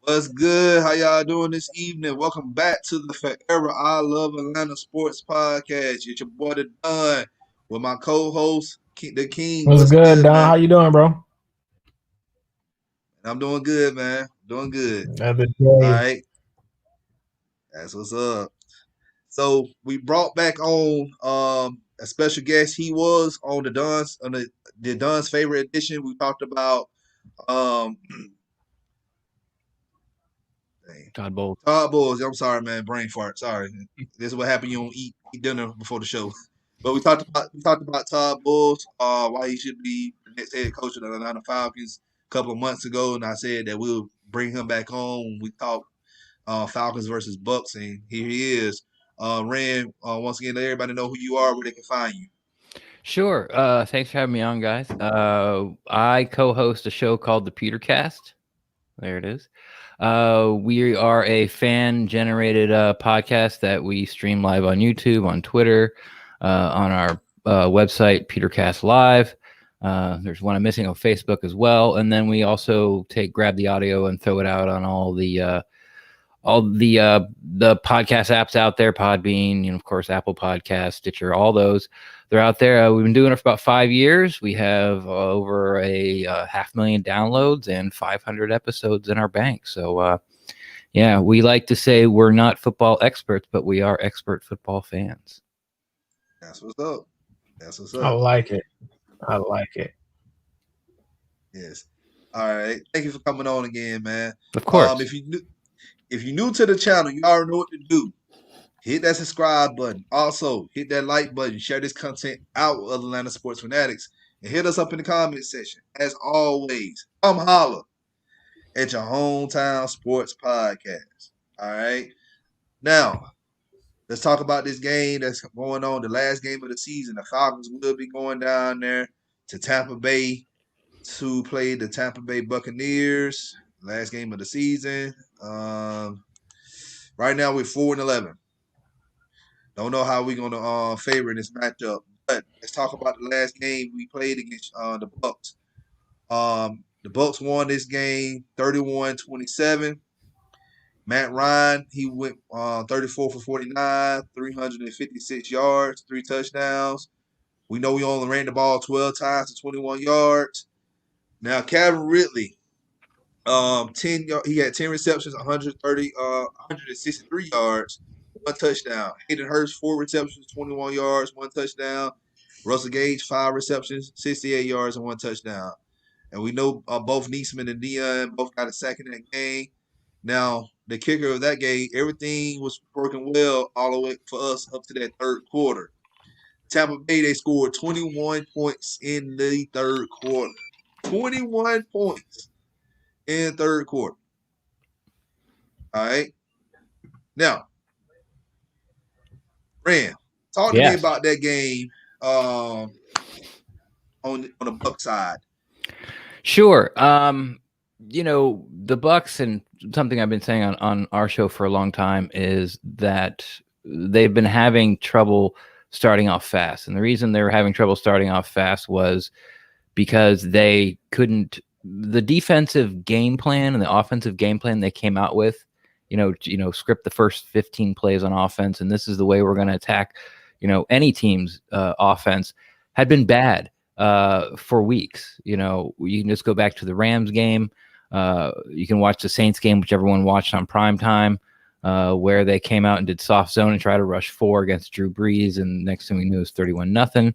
What's good? How y'all doing this evening? Welcome back to the Forever I Love Atlanta Sports Podcast. It's your boy the Don with my co-host the King. What's What's good, good, Don? How man? you doing, bro? I'm doing good, man. Doing good. Another All day. right, that's what's up. So we brought back on a special guest. He was on the Don's favorite edition. We talked about um Todd Bowles. Todd Bowles. I'm sorry, man. Brain fart. Sorry. This is what happened. You don't eat dinner before the show. But we talked about Todd Bowles, why he should be the next head coach of the Atlanta Falcons a couple of months ago, and I said that we'll bring him back on when we talk Falcons versus Bucks, and here he is. Ren, once again, let everybody know who you are, where they can find you. Sure. Thanks for having me on, guys. I co-host a show called the Pewter Cast. There it is. We are a fan-generated podcast that we stream live on YouTube, on Twitter, on our website, Pewtercast Live. There's one I'm missing on Facebook as well, and then we also grab the audio and throw it out on all the podcast apps out there, Podbean, of course, Apple Podcasts, Stitcher, all those. They're out there. We've been doing it for about 5 years. We have over a 500,000 downloads and 500 episodes in our bank. So, yeah, we like to say we're not football experts, but we are expert football fans. That's what's up. That's what's up. I like it. I like it. Yes. All right. Thank you for coming on again, man. Of course. If you're new to the channel, you already know what to do. Hit that subscribe button. Also, hit that like button. Share this content out with other Atlanta sports fanatics. And hit us up in the comment section. As always, come holler at your hometown sports podcast. All right. Now, let's talk about this game that's going on, the last game of the season. The Falcons will be going down there to Tampa Bay to play the Tampa Bay Buccaneers. Last game of the season. Right now we're 4-11. Don't know how we're gonna favor this matchup, but let's talk about the last game we played against the Bucks. The Bucks won this game 31-27. Matt Ryan, he went 34 for 49, 356 yards, 3 touchdowns. We know we only ran the ball 12 times to 21 yards. Now Calvin Ridley, he had 10 receptions, 163 yards, 1 touchdown. Hayden Hurst, 4 receptions, 21 yards, 1 touchdown. Russell Gage, 5 receptions, 68 yards, and 1 touchdown. And we know both Neesman and Dion both got a sack in that game. Now, the kicker of that game, everything was working well all the way for us up to that third quarter. Tampa Bay, they scored 21 points in the third quarter. 21 points in the third quarter. All right. Now, Ren, talk to me about that game on the Buck side. Sure. The Bucks, and something I've been saying on our show for a long time, is that they've been having trouble starting off fast. And the reason they were having trouble starting off fast was because they couldn't, the defensive game plan and the offensive game plan they came out with, script the first 15 plays on offense, and this is the way we're going to attack, any team's offense, had been bad for weeks. You can just go back to the Rams game. You can watch the Saints game, which everyone watched on prime time, where they came out and did soft zone and try to rush 4 against Drew Brees, and next thing we knew it was 31-0.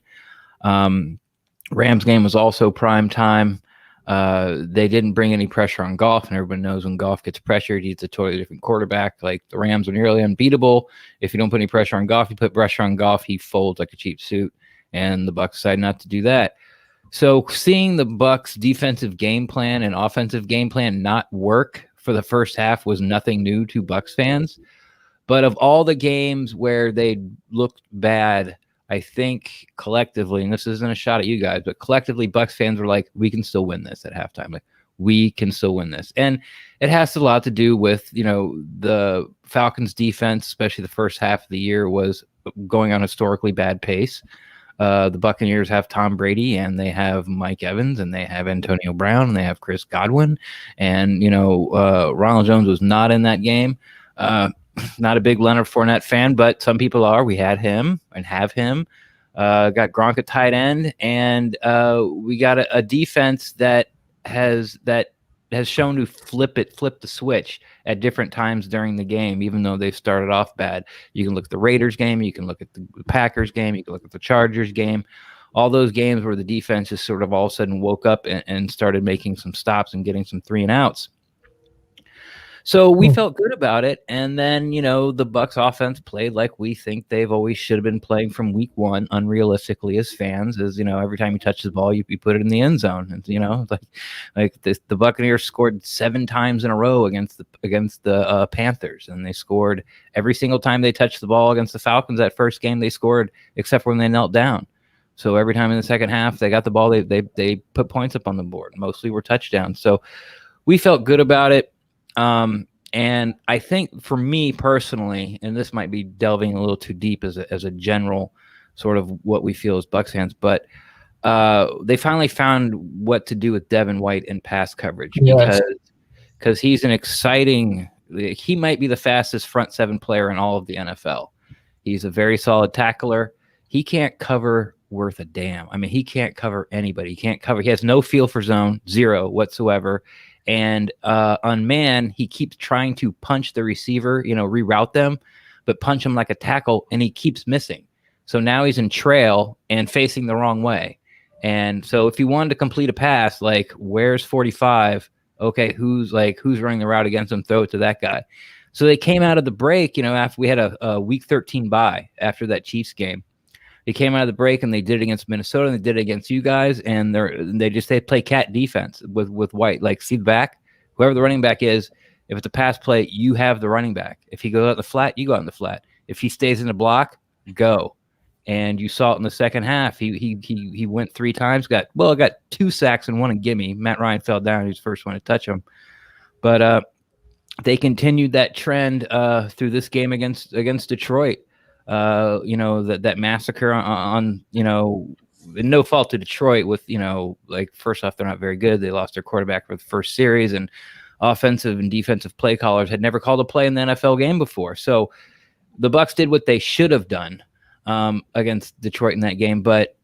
Rams game was also prime time. They didn't bring any pressure on Goff, and everyone knows when Goff gets pressured, he's a totally different quarterback. Like, the Rams are nearly unbeatable. If you don't put any pressure on Goff, you put pressure on Goff, he folds like a cheap suit, and the Bucs decided not to do that. So seeing the Bucs defensive game plan and offensive game plan not work for the first half was nothing new to Bucs fans. But of all the games where they looked bad, I think collectively, and this isn't a shot at you guys, but collectively Bucs fans were like, we can still win this at halftime. Like, we can still win this. And it has a lot to do with, the Falcons defense, especially the first half of the year, was going on historically bad pace. The Buccaneers have Tom Brady, and they have Mike Evans, and they have Antonio Brown, and they have Chris Godwin, and Ronald Jones was not in that game. Not a big Leonard Fournette fan, but some people are. We had him and have him. Got Gronk at tight end, and we got a defense that has shown to flip the switch at different times during the game, even though they've started off bad. You can look at the Raiders game, you can look at the Packers game, you can look at the Chargers game, all those games where the defense just sort of all of a sudden woke up and started making some stops and getting some 3 and outs. So we felt good about it, and then the Bucs offense played like we think they've always should have been playing from week 1. Unrealistically, as fans, every time you touch the ball, you put it in the end zone, and the Buccaneers scored 7 times in a row against the Panthers, and they scored every single time they touched the ball against the Falcons. That first game they scored, except for when they knelt down. So every time in the second half they got the ball, they put points up on the board. Mostly were touchdowns. So we felt good about it. And I think for me personally, and this might be delving a little too deep as a general sort of what we feel as Bucs fans, but they finally found what to do with Devin White in pass coverage because he's an exciting. He might be the fastest front 7 player in all of the NFL. He's a very solid tackler. He can't cover worth a damn. I mean, he can't cover anybody. He has no feel for zone, 0 whatsoever. And on man, he keeps trying to punch the receiver, reroute them, but punch him like a tackle, and he keeps missing. So now he's in trail and facing the wrong way. And so if he wanted to complete a pass, like, where's 45? Okay, who's running the route against him? Throw it to that guy. So they came out of the break, after we had a week 13 bye after that Chiefs game. They came out of the break and they did it against Minnesota and they did it against you guys, and they play cat defense with White. Like, see the back, whoever the running back is, if it's a pass play, you have the running back. If he goes out in the flat, you go out in the flat. If he stays in the block, go. And you saw it in the second half. He went 3 times, got 2 sacks and 1 a gimme. Matt Ryan fell down. He was the first one to touch him. But they continued that trend through this game against Detroit. That massacre on no fault to Detroit with, first off, they're not very good. They lost their quarterback for the first series, and offensive and defensive play callers had never called a play in the NFL game before. So the Bucs did what they should have done against Detroit in that game. But,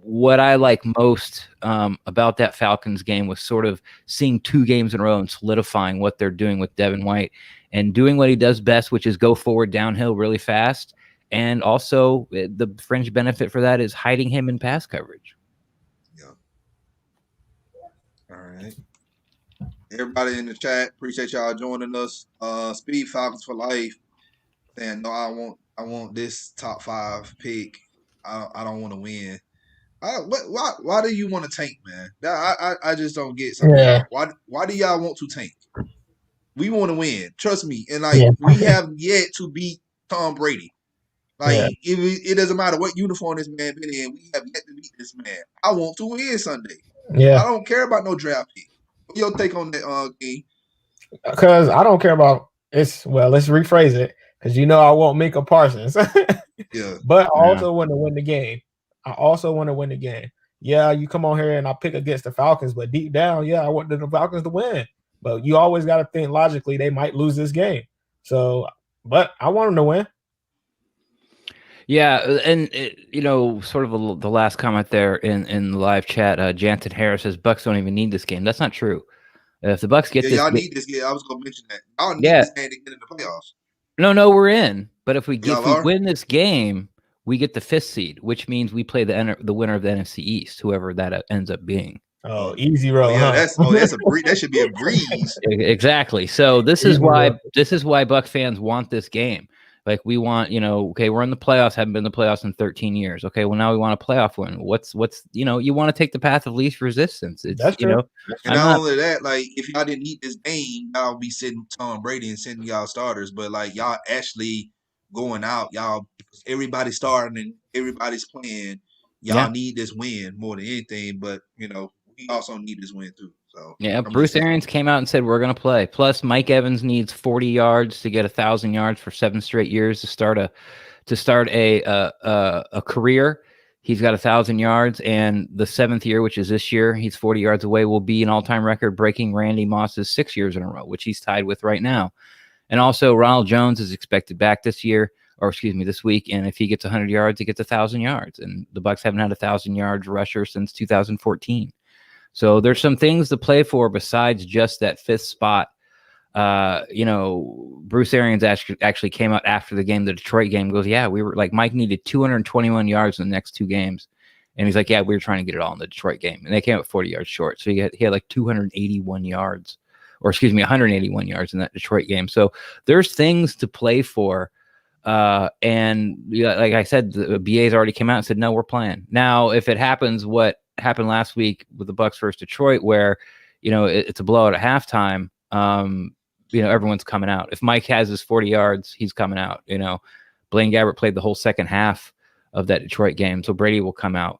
what I like most about that Falcons game was sort of seeing 2 games in a row and solidifying what they're doing with Devin White and doing what he does best, which is go forward downhill really fast. And also the fringe benefit for that is hiding him in pass coverage. Yeah. All right. Everybody in the chat, appreciate y'all joining us. Speed Falcons for life. Saying, no, I want this top 5 pick. I don't want to win. Why do you want to tank, man? I just don't get something. Yeah. Why do y'all want to tank? We want to win. Trust me. And we have yet to beat Tom Brady. It doesn't matter what uniform this man been in. We have yet to beat this man. I want to win Sunday. Yeah. I don't care about no draft pick. What's your take on that, game? Because I don't care about it's. Well, let's rephrase it. Because I want Micah Parsons. Yeah. But I also want to win the game. Yeah, you come on here and I pick against the Falcons, but deep down, I want the Falcons to win. But you always got to think logically they might lose this game. So, but I want them to win. Yeah, and sort of the last comment there in the live chat, Jansen Harris says Bucs don't even need this game. That's not true. If the Bucs get this, y'all need this game. I was going to mention that. Y'all need this game to get in the playoffs. No, we're in. But if we win this game, we get the 5th seed, which means we play the winner of the NFC East, whoever that ends up being. Oh, easy road. That's a breeze. That should be a breeze. Exactly. So this is why Bucs fans want this game. Like, we want, okay, we're in the playoffs, haven't been in the playoffs in 13 years. Okay, well, now we want a playoff win. What's you want to take the path of least resistance. That's true. And not only that, like, if y'all didn't eat this game, y'all be sitting Tom Brady and sending y'all starters. But, like, y'all actually going out, everybody's starting and everybody's playing. Y'all need this win more than anything. But, we also need this win too. So Bruce Arians came out and said we're going to play. Plus, Mike Evans needs 40 yards to get 1,000 yards for 7 straight years to start a career. He's got 1,000 yards, and the 7th year, which is this year, he's 40 yards away, will be an all-time record, breaking Randy Moss's 6 years in a row, which he's tied with right now. And also, Ronald Jones is expected back this week, and if he gets 100 yards, he gets 1,000 yards. And the Bucs haven't had a 1,000 yards rusher since 2014. So there's some things to play for besides just that 5th spot. Bruce Arians actually came out after the game, the Detroit game, goes, yeah, we were like, Mike needed 221 yards in the next 2 games. And he's like, yeah, we were trying to get it all in the Detroit game. And they came up 40 yards short. So he had like 181 yards in that Detroit game. So there's things to play for. And like I said, the BA's already came out and said, no, we're playing. Now, if it happens, what happened last week with the Bucs versus Detroit, where, it's a blowout at halftime, everyone's coming out. If Mike has his 40 yards, he's coming out. Blaine Gabbert played the whole second half of that Detroit game, so Brady will come out.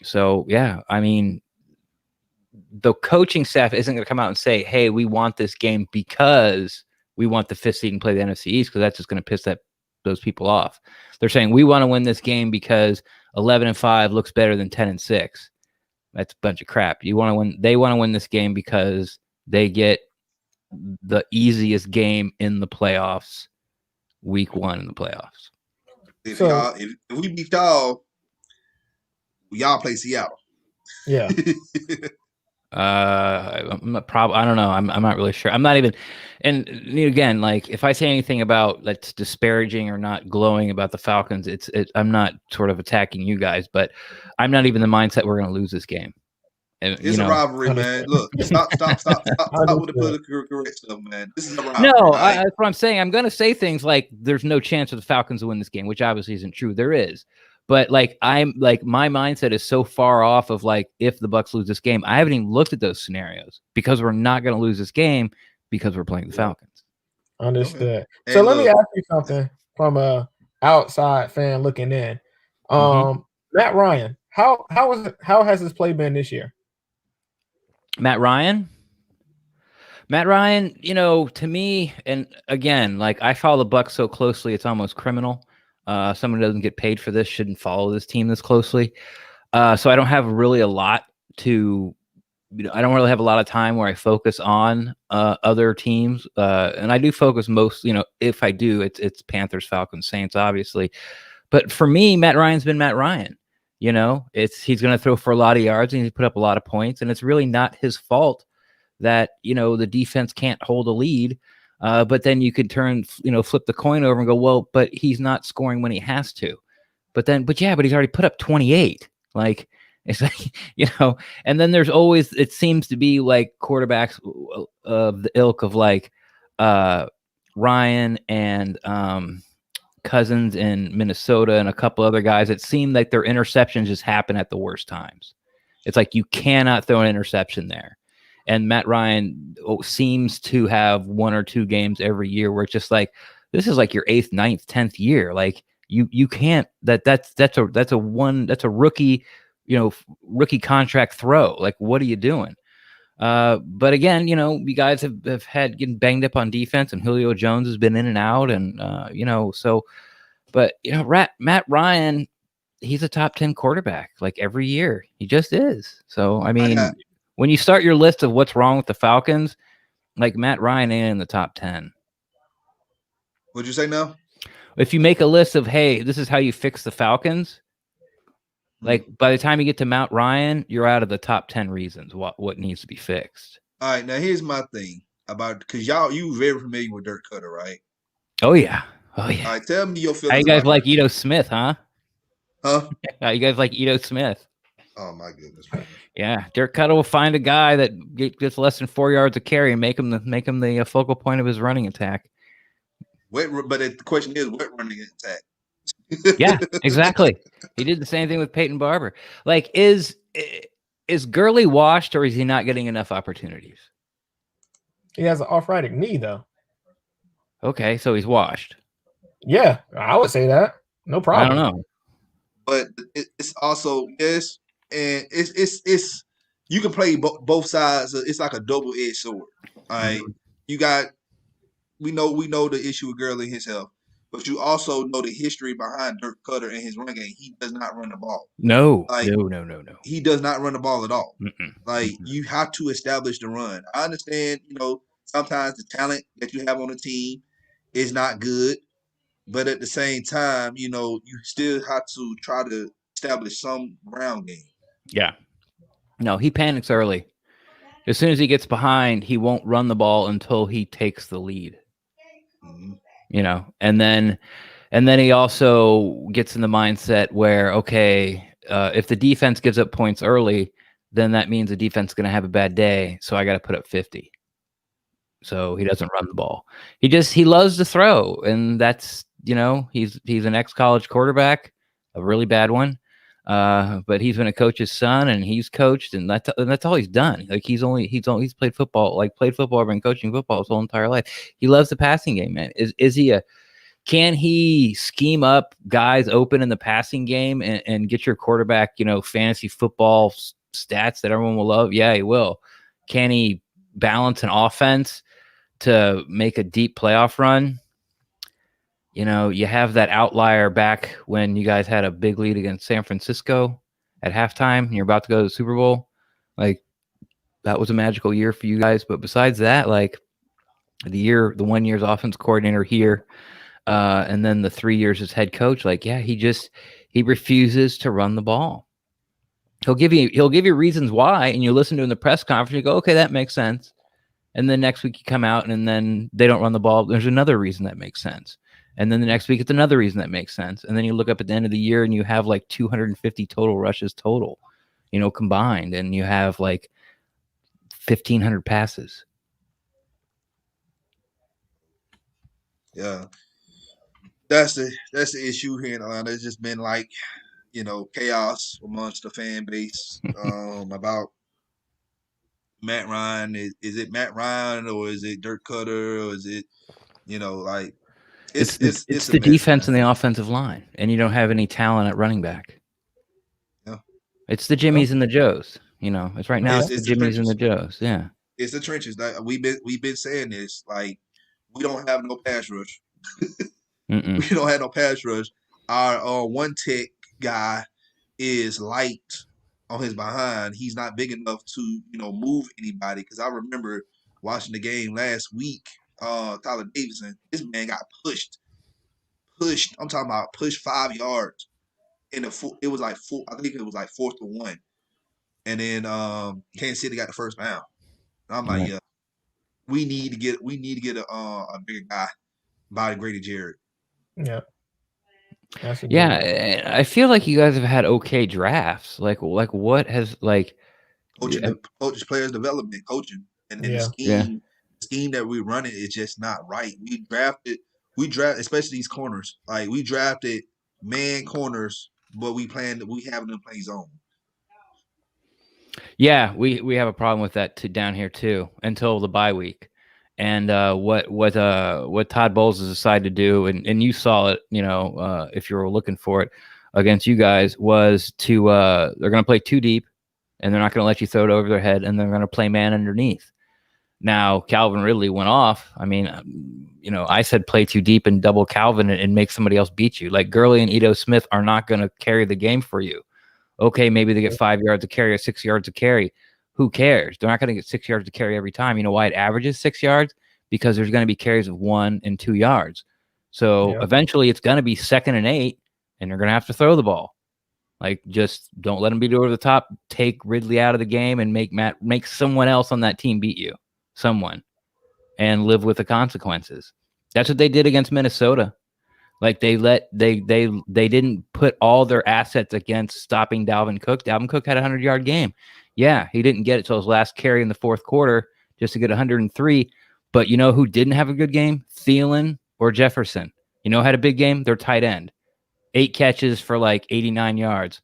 So yeah, I mean, the coaching staff isn't going to come out and say, hey, we want this game because we want the 5th seed and play the NFC East, because that's just going to piss those people off. They're saying we want to win this game because 11-5 looks better than 10-6. That's a bunch of crap. They want to win this game because they get the easiest game in the playoffs, week 1 in the playoffs. If we beat y'all play Seattle. Yeah. I don't know. I'm not really sure. I'm not even, and again, like if I say anything about that's disparaging or not glowing about the Falcons, I'm not sort of attacking you guys, but I'm not even the mindset we're going to lose this game. And, it's a rivalry, man. Look, stop with the political correct stuff, man. This is a rivalry. No, right? That's what I'm saying. I'm going to say things like there's no chance for the Falcons to win this game, which obviously isn't true. There is. But like my mindset is so far off of like if the Bucs lose this game, I haven't even looked at those scenarios because we're not going to lose this game because we're playing the Falcons. Understood. Okay. So let me ask you something from a outside fan looking in. Matt Ryan, how has his play been this year? Matt Ryan, to me, and again, like I follow the Bucs so closely, it's almost criminal. Someone who doesn't get paid for this shouldn't follow this team this closely. So I don't have really a lot to, I don't really have a lot of time where I focus on other teams. And I do focus most, if I do, it's Panthers, Falcons, Saints, obviously. But for me, Matt Ryan's been Matt Ryan. He's going to throw for a lot of yards and he's put up a lot of points. And it's really not his fault that, the defense can't hold a lead. But then you could flip the coin over and go, well, but he's not scoring when he has to. But he's already put up 28. Like, it's like, and then there's always, it seems to be like quarterbacks of the ilk of like Ryan and Cousins in Minnesota and a couple other guys. It seemed like their interceptions just happen at the worst times. It's like you cannot throw an interception there. And Matt Ryan seems to have 1 or 2 games every year where it's just like, this is like your 8th, 9th, 10th year. Like you can't, that's a rookie, rookie contract throw. Like, what are you doing? But again, you guys have had getting banged up on defense and Julio Jones has been in and out and, Matt Ryan, he's a top 10 quarterback like every year. He just is. So, I mean, when you start your list of what's wrong with the Falcons, like Matt Ryan ain't in the top 10. What'd you say now? If you make a list of, hey, this is how you fix the Falcons, like by the time you get to Matt Ryan, you're out of the top 10 reasons what needs to be fixed. All right, now here's my thing about, because you very familiar with Dirk Cutter, right? Oh yeah. All right, tell me your feelings. How you guys like Ito Smith, huh? Huh? How you guys like Ito Smith? Oh my goodness, man. Yeah, Dirk Cutter will find a guy that gets less than 4 yards of carry and make him the focal point of his running attack. But the question is, what running attack? Yeah, exactly. He did the same thing with Peyton Barber. Like, is Gurley washed or is he not getting enough opportunities? He has an arthritic knee, though. Okay, so he's washed. Yeah, I would say that. No problem. I don't know. But it's also, yes, and it's you can play both sides. It's like a double-edged sword. All right, we know the issue with Gurley and his health, but you also know the history behind Dirk Cutter and his run game. He does not run the ball. No. He does not run the ball at all. Mm-mm. You have to establish the run. I understand, sometimes the talent that you have on the team is not good, but at the same time, you still have to try to establish some ground game. Yeah. No, he panics early. As soon as he gets behind, he won't run the ball until he takes the lead. Mm-hmm. And then he also gets in the mindset where, okay, if the defense gives up points early, then that means the defense is going to have a bad day. So I got to put up 50. So he doesn't run the ball. He loves to throw. And that's, he's an ex-college quarterback, a really bad one. But he's been a coach's son and he's coached and that's all he's done. Like he's played football, been coaching football his whole entire life. He loves the passing game, man. Can he scheme up guys open in the passing game and get your quarterback, fantasy football stats that everyone will love? Yeah, he will. Can he balance an offense to make a deep playoff run? You have that outlier back when you guys had a big lead against San Francisco at halftime and you're about to go to the Super Bowl. Like that was a magical year for you guys. But besides that, like the 1 year's offense coordinator here, and then the 3 years as head coach, like, yeah, he refuses to run the ball. He'll give you reasons why, and you listen to him in the press conference, you go, okay, that makes sense. And then next week you come out and then they don't run the ball. There's another reason that makes sense. And then the next week it's another reason that makes sense. And then you look up at the end of the year and you have like 250 total rushes total, combined, and you have like 1,500 passes. Yeah. That's the issue here in Atlanta. It's just been like, chaos amongst the fan base about Matt Ryan. Is it Matt Ryan or is it Dirk Cutter or is it, like it's the defense and the offensive line, and you don't have any talent at running back. Yeah. It's the Jimmies and the Joes. It's right now. It's the Jimmies and the Joes. Yeah. It's the trenches. Like, we've been saying this. Like, we don't have no pass rush. We don't have no pass rush. Our one tech guy is light on his behind. He's not big enough to move anybody. Because I remember watching the game last week. Tyler Davidson, this man got pushed. I'm talking about pushed 5 yards. It was like I think it was like 4th and 1, and then Kansas City got the first down. And I'm like, yeah, we need to get a bigger guy by Grady Jarrett. Yeah. Yeah, I feel like you guys have had okay drafts. Like what has coaching, players development, coaching, and then the scheme that we're running is just not right. We drafted, especially these corners. Like, we drafted man corners, but we have them play zone. Yeah, we have a problem with that down here too until the bye week. And what Todd Bowles has decided to do, and you saw it, if you were looking for it against you guys, was to they're going to play too deep, and they're not going to let you throw it over their head, and they're going to play man underneath. Now Calvin Ridley went off. I mean, I said play too deep and double Calvin and make somebody else beat you. Like Gurley and Ito Smith are not going to carry the game for you. Okay, maybe they get 5 yards of carry or 6 yards of carry. Who cares? They're not going to get 6 yards to carry every time. You know why it averages 6 yards? Because there's going to be carries of 1 and 2 yards. So eventually it's going to be 2nd and 8, and they're going to have to throw the ball. Like, just don't let them beat you over the top. Take Ridley out of the game and make someone else on that team beat you. Someone. And live with the consequences. That's what they did against Minnesota. Like, they didn't put all their assets against stopping Dalvin Cook. Dalvin Cook had a 100-yard game. Yeah, he didn't get it till his last carry in the 4th quarter just to get 103. But you know who didn't have a good game? Thielen or Jefferson. You know who had a big game? Their tight end. 8 catches for like 89 yards.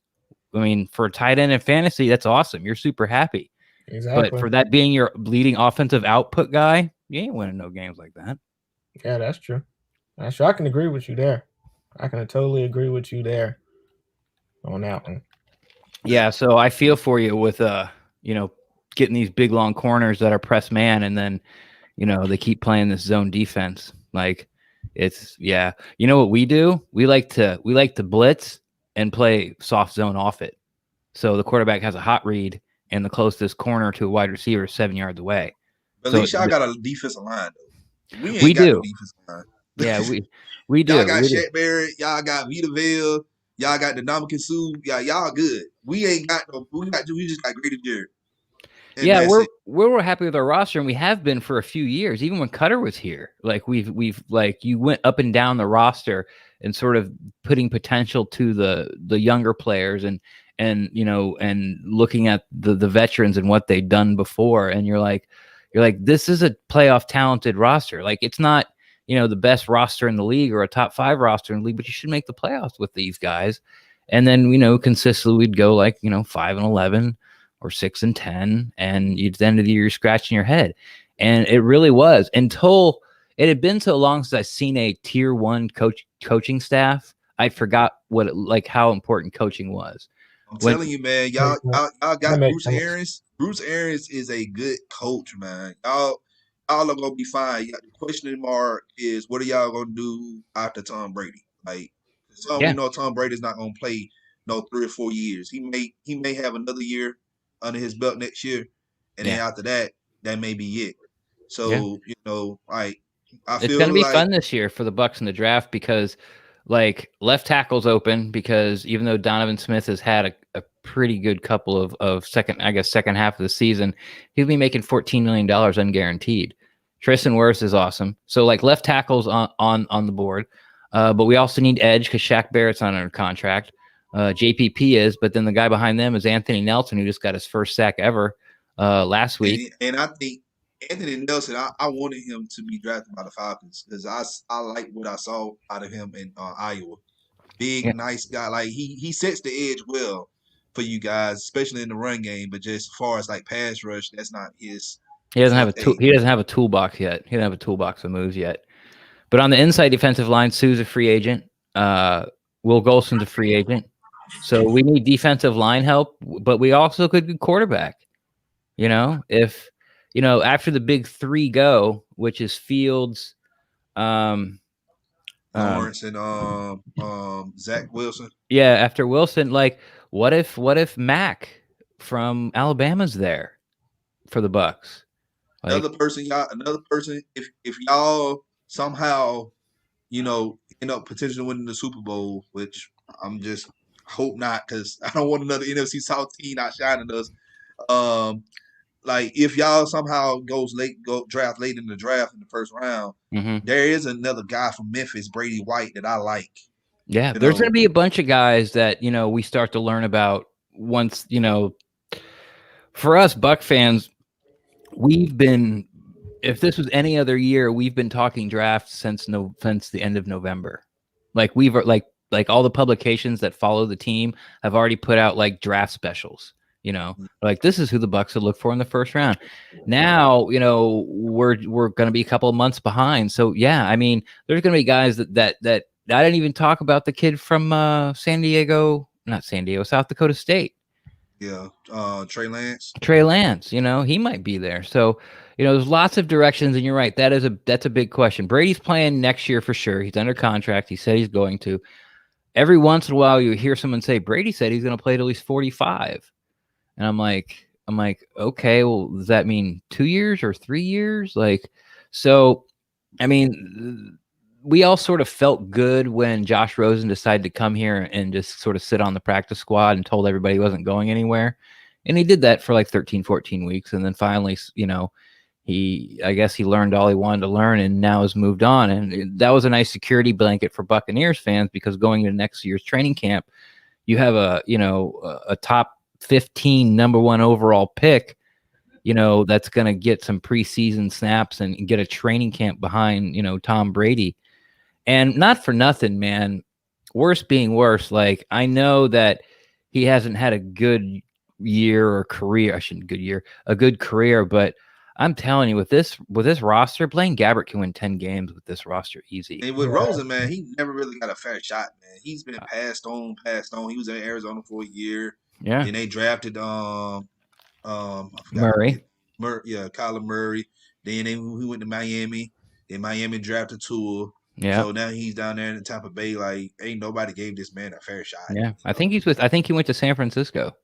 I mean, for a tight end in fantasy, that's awesome. You're super happy. Exactly. But for that being your leading offensive output guy, you ain't winning no games like that. Yeah, that's true. That's true. I can agree with you there. I can totally agree with you there on that one. Yeah, so I feel for you with getting these big long corners that are press man, and then they keep playing this zone defense. Like, It's yeah. You know what we do? We like to blitz and play soft zone off it. So the quarterback has a hot read and the closest corner to a wide receiver is 7 yards away. But at So least y'all got a defensive line though. We we ain't got no do. defensive line. Yeah, we Y'all do. got We do. Shaq Barrett. Y'all got Vitaville. Y'all got the Ndamukong Suh. Y'all good. We ain't got no. We just got Grady Jarrett. And Yeah, that's it. we're happy with our roster, and we have been for a few years. Even when Cutter was here, like we've like you went up and down the roster and sort of putting potential to the younger players and you know and looking at the veterans and what they've done before, and you're like this is a playoff talented roster. Like it's not the best roster in the league or a top 5 roster in the league, but you should make the playoffs with these guys. And then consistently we'd go like 5-11. Or 6-10, and at the end of the year, you're scratching your head. And it really was until it had been so long since I've seen a tier 1 coaching staff. I forgot how important coaching was. I'm telling you, man, y'all got Bruce Arians. Bruce Arians is a good coach, man. Y'all are gonna be fine. The question mark is what are y'all gonna do after Tom Brady? Like, we know Tom Brady's not gonna play 3 or 4 years. He may have another year under his belt next year, and then after that may be it. So I it's feel going to be fun this year for the Bucs in the draft because left tackle's open because even though Donovan Smith has had a pretty good couple of second half of the season, he'll be making $14 million unguaranteed. Tristan Wirfs is awesome. So left tackle's on the board, but we also need edge because Shaq Barrett's not under contract. JPP is, but then the guy behind them is Anthony Nelson, who just got his first sack ever last week. And I think Anthony Nelson, I wanted him to be drafted by the Falcons because I like what I saw out of him in Iowa. Big, nice guy. Like he sets the edge well for you guys, especially in the run game. But just as far as pass rush, that's not his. He doesn't have he doesn't have a toolbox yet. He doesn't have a toolbox of moves yet. But on the inside defensive line, Suh's a free agent. Will Golson's a free agent. So we need defensive line help, but we also could get quarterback. If after the big 3 go, which is Fields, Lawrence and Zach Wilson. Yeah, after Wilson, what if Mac from Alabama's there for the Bucs? Another person. If y'all somehow end up potentially winning the Super Bowl, which I'm just hope not because I don't want another NFC South team outshining us. If y'all somehow go draft late in the draft in the first round, there is another guy from Memphis, Brady White, that I like. Yeah, there's going to be a bunch of guys that we start to learn about once. For us Buck fans, we've been. If this was any other year, we've been talking drafts since the end of November. We've all the publications that follow the team have already put out draft specials. This is who the Bucs would look for in the first round. Now, we're going to be a couple of months behind. So yeah, I mean, there's going to be guys that I didn't even talk about the kid from South Dakota State. Yeah, Trey Lance. He might be there. So there's lots of directions, and you're right. That's a big question. Brady's playing next year for sure. He's under contract. He said he's going to. Every once in a while, you hear someone say Brady said he's going to play till he's 45. And I'm like, okay, well, does that mean 2 years or 3 years? So, I mean, we all sort of felt good when Josh Rosen decided to come here and just sort of sit on the practice squad and told everybody he wasn't going anywhere. And he did that for 13, 14 weeks. And then finally, I guess he learned all he wanted to learn and now has moved on. And that was a nice security blanket for Buccaneers fans because going into next year's training camp, you have a top 15 number 1 overall pick, that's going to get some preseason snaps and get a training camp behind, Tom Brady. And not for nothing, man, worse being worse. I know that he hasn't had a good year or career. A good career, but I'm telling you, with this roster, Blaine Gabbert can win 10 games with this roster easy. And with Rosen, man, he never really got a fair shot, man. He's been passed on. He was in Arizona for a year. Yeah. And they drafted Murray. Kyler Murray. Then he went to Miami. Then Miami drafted Tua. Yeah. So now he's down there in Tampa Bay. Like, ain't nobody gave this man a fair shot. Yeah. I think he went to San Francisco.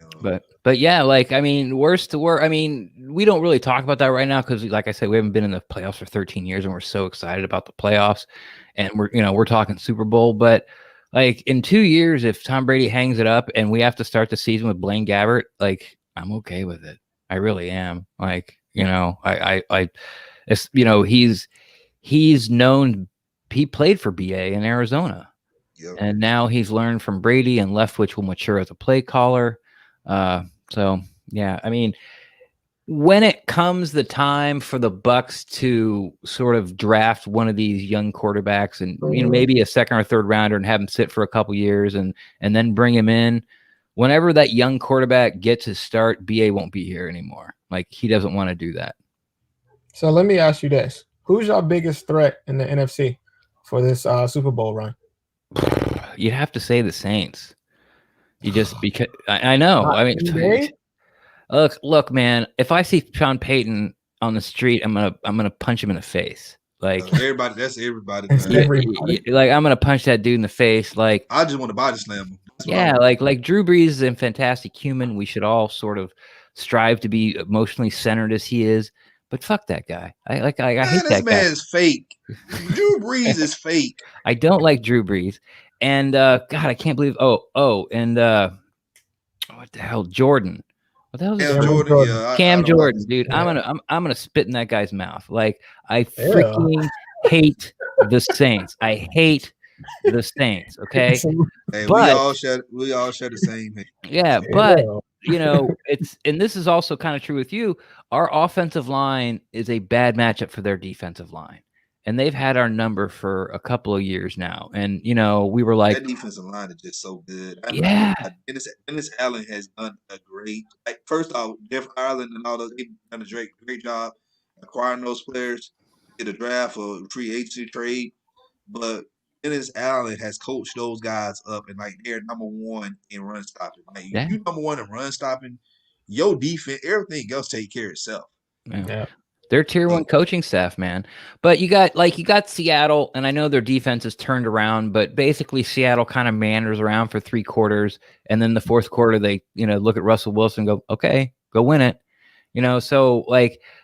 You know? But yeah, like, I mean, worst to worst. I mean, we don't really talk about that right now because, like I said, we haven't been in the playoffs for 13 years, and we're so excited about the playoffs, and we're talking Super Bowl. But like in 2 years, if Tom Brady hangs it up and we have to start the season with Blaine Gabbert, like I'm okay with it. I really am. Like, it's, he's known. He played for BA in Arizona. Yep. And now he's learned from Brady, and Leftwich will mature as a play caller. So yeah, I mean, when it comes the time for the Bucs to sort of draft one of these young quarterbacks, and maybe a second or third rounder, and have him sit for a couple years, and then bring him in, whenever that young quarterback gets his start, BA won't be here anymore. Like, he doesn't want to do that. So let me ask you this: who's your biggest threat in the NFC for this Super Bowl run? You'd have to say the Saints. You just, because I know. I mean, look, man. If I see Sean Payton on the street, I'm gonna punch him in the face. Like everybody, that's everybody. Like, I'm gonna punch that dude in the face. Like, I just want to body slam him. Yeah, like Drew Brees is a fantastic human. We should all sort of strive to be emotionally centered as he is. But fuck that guy. I hate that guy. This man is fake. Drew Brees is fake. I don't like Drew Brees. And God, I can't believe. And what the hell, Jordan? What the hell is Cam Jordan? Yeah, Cam Jordan, dude. Yeah. I'm gonna spit in that guy's mouth. Like, I freaking hate the Saints. I hate the Saints. Okay, hey, we all share the same hate. Yeah, but and this is also kind of true with you. Our offensive line is a bad matchup for their defensive line. And they've had our number for a couple of years now. And, we were like, that defensive line is just so good. Yeah. Dennis Allen has done a great, first off, Jeff Ireland and all those, they've done a great job acquiring those players, get a draft or free agency trade. But Dennis Allen has coached those guys up, and they're number one in run stopping. If you number one in run stopping, your defense, everything else take care of itself. Yeah. They're tier one coaching staff, man. But you got Seattle, and I know their defense is turned around, but basically Seattle kind of meanders around for 3 quarters, and then the fourth quarter they, look at Russell Wilson and go, okay, go win it. So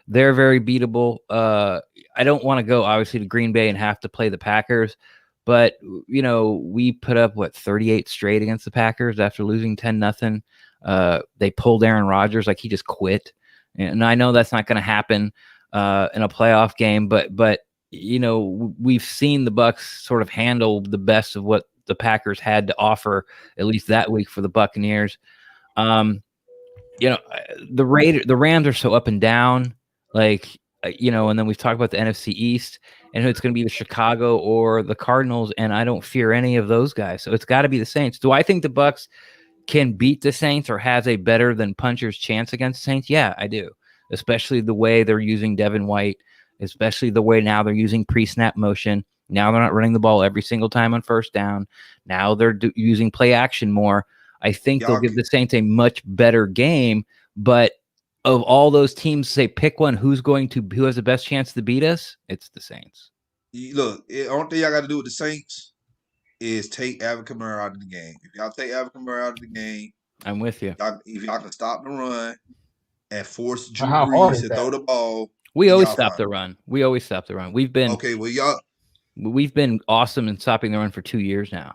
they're very beatable. I don't want to go obviously to Green Bay and have to play the Packers, but we put up 38 straight against the Packers after losing 10-0. They pulled Aaron Rodgers, like he just quit. And I know that's not going to happen in a playoff game, but we've seen the Bucs sort of handle the best of what the Packers had to offer, at least that week for the Buccaneers. The Rams are so up and down, and then we've talked about the NFC East, and it's going to be the Chicago or the Cardinals, and I don't fear any of those guys. So it's got to be the Saints. Do I think the Bucs can beat the Saints or has a better than puncher's chance against the Saints? Yeah, I do. Especially the way they're using Devin White, especially the way now they're using pre-snap motion. Now they're not running the ball every single time on first down. Now they're using play action more. I think they'll give the Saints a much better game. But of all those teams, say pick one, who has the best chance to beat us? It's the Saints. Look, the only thing y'all got to do with the Saints is take Alvin Kamara out of the game. If y'all take Alvin Kamara out of the game, I'm with you. If y'all can stop the run and force Drew Brees to throw the ball, we always stop the run. We've been awesome in stopping the run for 2 years now.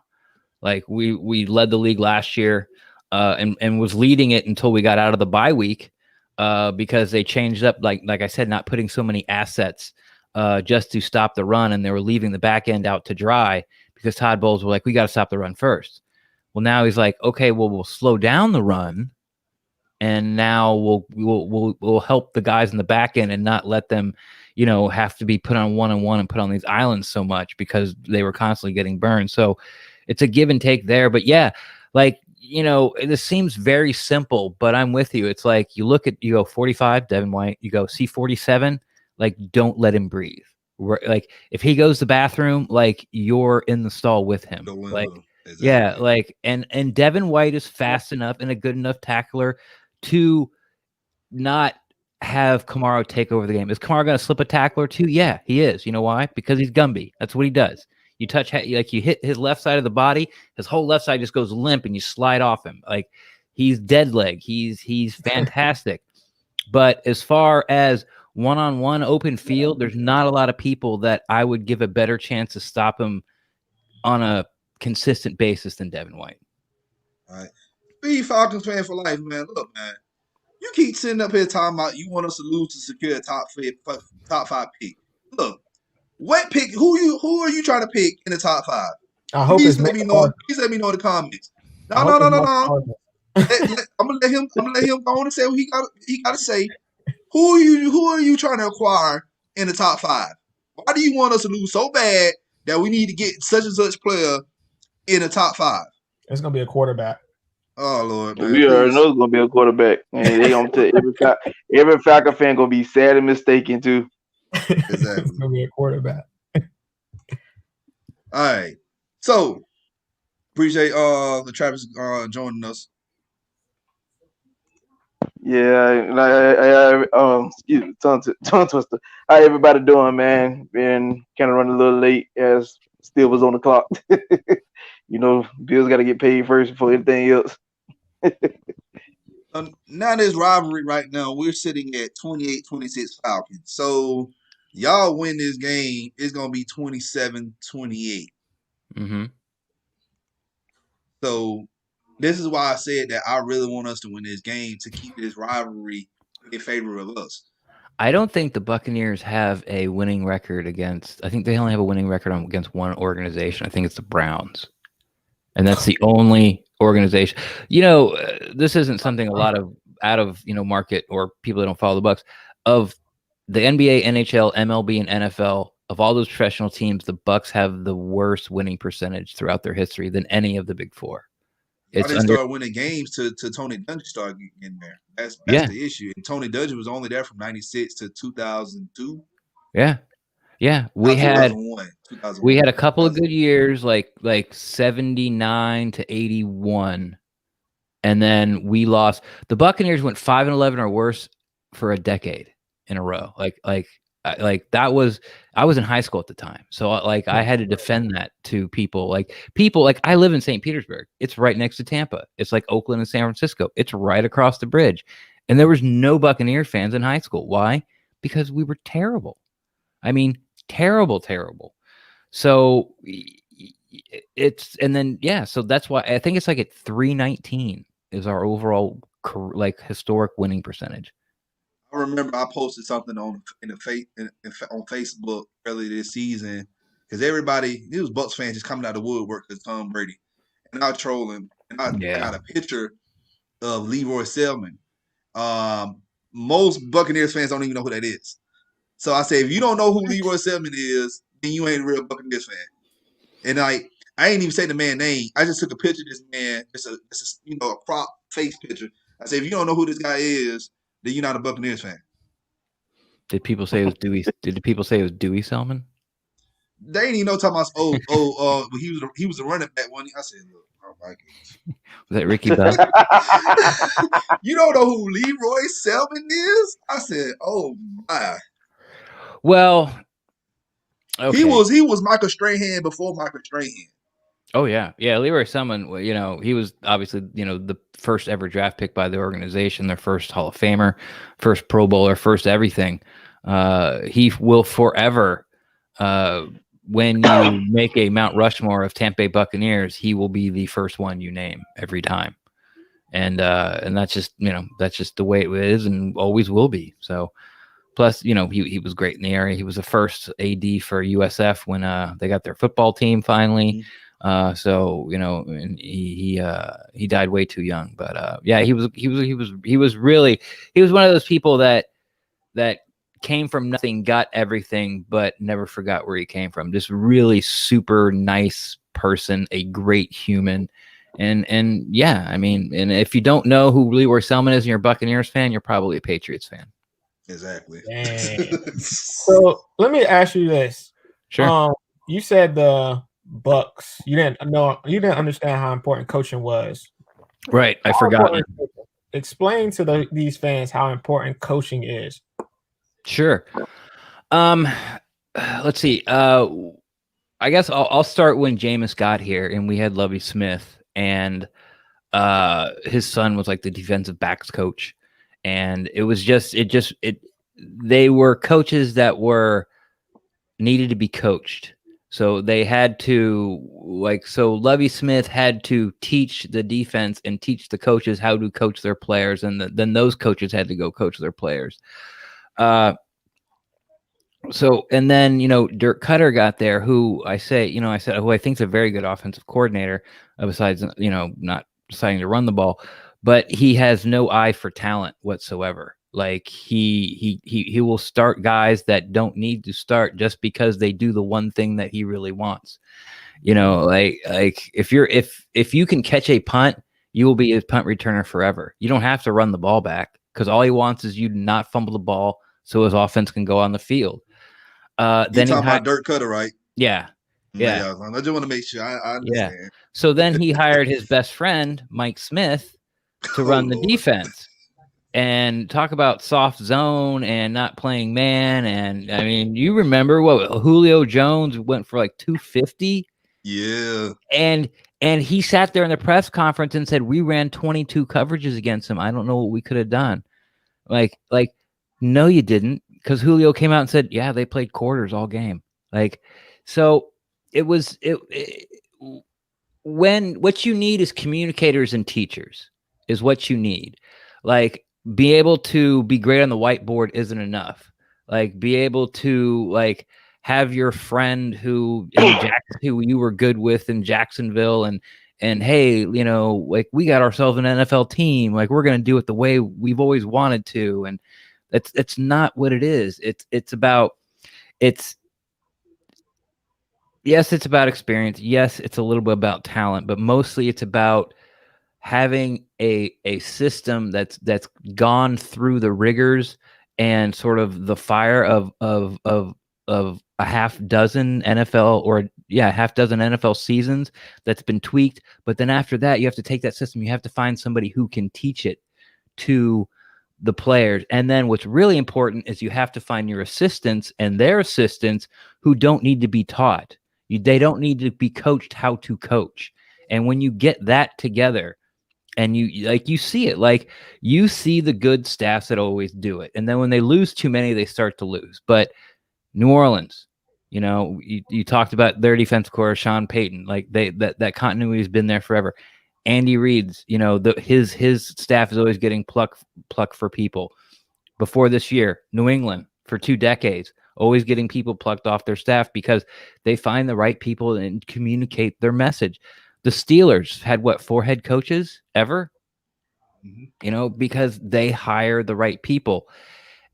Like we led the league last year, and was leading it until we got out of the bye week, because they changed up, like I said, not putting so many assets just to stop the run, and they were leaving the back end out to dry. Because Todd Bowles were like, we got to stop the run first. Well, now he's like, okay, well, we'll slow down the run, and now we'll help the guys in the back end and not let them, have to be put on one-on-one and put on these islands so much because they were constantly getting burned. So it's a give and take there. But yeah, this seems very simple, but I'm with you. It's like you go 45, Devin White, you go C47, don't let him breathe. Like if he goes to the bathroom, you're in the stall with him. Exactly. Yeah, and Devin White is fast enough and a good enough tackler to not have Kamara take over the game. Is Kamara going to slip a tackle or two? Yeah, he is. You know why? Because he's Gumby. That's what he does. You you hit his left side of the body, his whole left side just goes limp, and you slide off him. Like he's dead leg. He's fantastic. But as far as one-on-one open field, there's not a lot of people that I would give a better chance to stop him on a consistent basis than Devin White. All right. Be Falcons fan for life, man. Look, man. You keep sitting up here talking about you want us to lose to secure a top five pick. Look, what pick? Who are you trying to pick in the top five? I hope it's let me know in the comments. No. I'm gonna let him go on and say what he got to say. Who are you trying to acquire in the top five? Why do you want us to lose so bad that we need to get such and such player in the top five? It's gonna be a quarterback. Oh Lord, man, we already know it's gonna be a quarterback, and they gonna tell every Falcon fan gonna be sad and mistaken too. Exactly. It's gonna be a quarterback. All right, so appreciate the Travis joining us. Yeah, excuse me, tongue twister. How everybody doing, man? Been kind of running a little late as still was on the clock. You know, Bills got to get paid first before anything else. Now this rivalry right now, we're sitting at 28-26 Falcons. So y'all win this game, it's going to be 27-28. Mm-hmm. So this is why I said that I really want us to win this game to keep this rivalry in favor of us. I don't think the Buccaneers have a winning record against. I think they only have a winning record against one organization. I think it's the Browns, and that's the only organization. You know, this isn't something a lot of out of market or people that don't follow the Bucs of the NBA, NHL, MLB, and NFL. Of all those professional teams, the Bucs have the worst winning percentage throughout their history than any of the Big Four. It's start winning games to Tony Dungy start getting there. That's the issue. And Tony Dungy was only there from 96 to 2002. Yeah. We had a couple of good years, like 79 to 81, and then we lost. The Buccaneers went 5-11 or worse for a decade in a row. Like that was, I was in high school at the time. So like I had to defend that to people like I live in St. Petersburg. It's right next to Tampa. It's like Oakland and San Francisco. It's right across the bridge. And there was no Buccaneer fans in high school. Why? Because we were terrible. I mean, terrible. So so that's why I think it's like at 319 is our overall like historic winning percentage. I remember I posted something on Facebook earlier this season because it was Bucs fans just coming out of the woodwork because Tom Brady, and I troll him, and I got a picture of Leroy Selman. Most Buccaneers fans don't even know who that is. So I say, if you don't know who Leroy Selman is, then you ain't a real Buccaneers fan. And I ain't even say the man's name. I just took a picture of this man. It's a crop face picture. I say, if you don't know who this guy is, then you're not a Buccaneers fan. Did people say it was Dewey? Did people say it was Dewey Selman? They ain't even know talking about he was a running back one. I said, look, oh my goodness. Was that Ricky Bell? You don't know who Leroy Selman is? I said, oh my. Well, okay. He was Michael Strahan before Michael Strahan. Oh yeah. Leroy Selman, he was obviously the first ever draft pick by the organization, their first Hall of Famer, first Pro Bowler, first everything. He will forever, when you make a Mount Rushmore of Tampa Bay Buccaneers, he will be the first one you name every time, and that's just the way it is and always will be. So. Plus, he was great in the area. He was the first AD for USF when they got their football team finally. And he died way too young. But he was one of those people that came from nothing, got everything, but never forgot where he came from. Just really super nice person, a great human. And if you don't know who Leroy Selman is and you're a Buccaneers fan, you're probably a Patriots fan. Exactly. So let me ask you this. Sure. You said the Bucs. You didn't understand how important coaching was. Right. I forgot. explain to these fans how important coaching is. Sure. Let's see. I guess I'll start when Jameis got here and we had Lovie Smith, and his son was like the defensive backs coach, and it was just they were coaches that were needed to be coached. So they had to so Lovie Smith had to teach the defense and teach the coaches how to coach their players, and then those coaches had to go coach their players. So, and then, Dirk Cutter got there, who I think is a very good offensive coordinator, besides, not deciding to run the ball, but he has no eye for talent whatsoever. Like he will start guys that don't need to start just because they do the one thing that he really wants. Like if you can catch a punt, you will be a punt returner forever. You don't have to run the ball back, because all he wants is you to not fumble the ball so his offense can go on the field. Then you're talking about Dirk Cutter, right? Yeah. I just want to make sure I understand. Yeah. So then he hired his best friend, Mike Smith, to run the defense. And talk about soft zone and not playing man. And I mean, you remember Julio Jones went for like 250? Yeah. And he sat there in the press conference and said, we ran 22 coverages against him. I don't know what we could have done. Like, no, you didn't. Because Julio came out and said, yeah, they played quarters all game. So when what you need is communicators and teachers is what you need. Be able to be great on the whiteboard isn't enough. Be able to have your friend who you were good with in Jacksonville and hey, we got ourselves an NFL team. We're going to do it the way we've always wanted to. And it's not what it is. It's about experience. Yes, it's a little bit about talent, but mostly it's about having a system that's gone through the rigors and sort of the fire of a half dozen NFL seasons that's been tweaked. But then after that, you have to take that system. You have to find somebody who can teach it to the players. And then what's really important is you have to find your assistants and their assistants who don't need to be taught. They don't need to be coached how to coach. And when you get that together and you see it, you see the good staffs that always do it. And then when they lose too many, they start to lose. But New Orleans, you talked about their defense core, Sean Payton, that continuity has been there forever. Andy Reid's, his staff is always getting pluck for people. Before this year, New England for 2 decades, always getting people plucked off their staff because they find the right people and communicate their message. The Steelers had 4 head coaches ever? Mm-hmm. Because they hire the right people.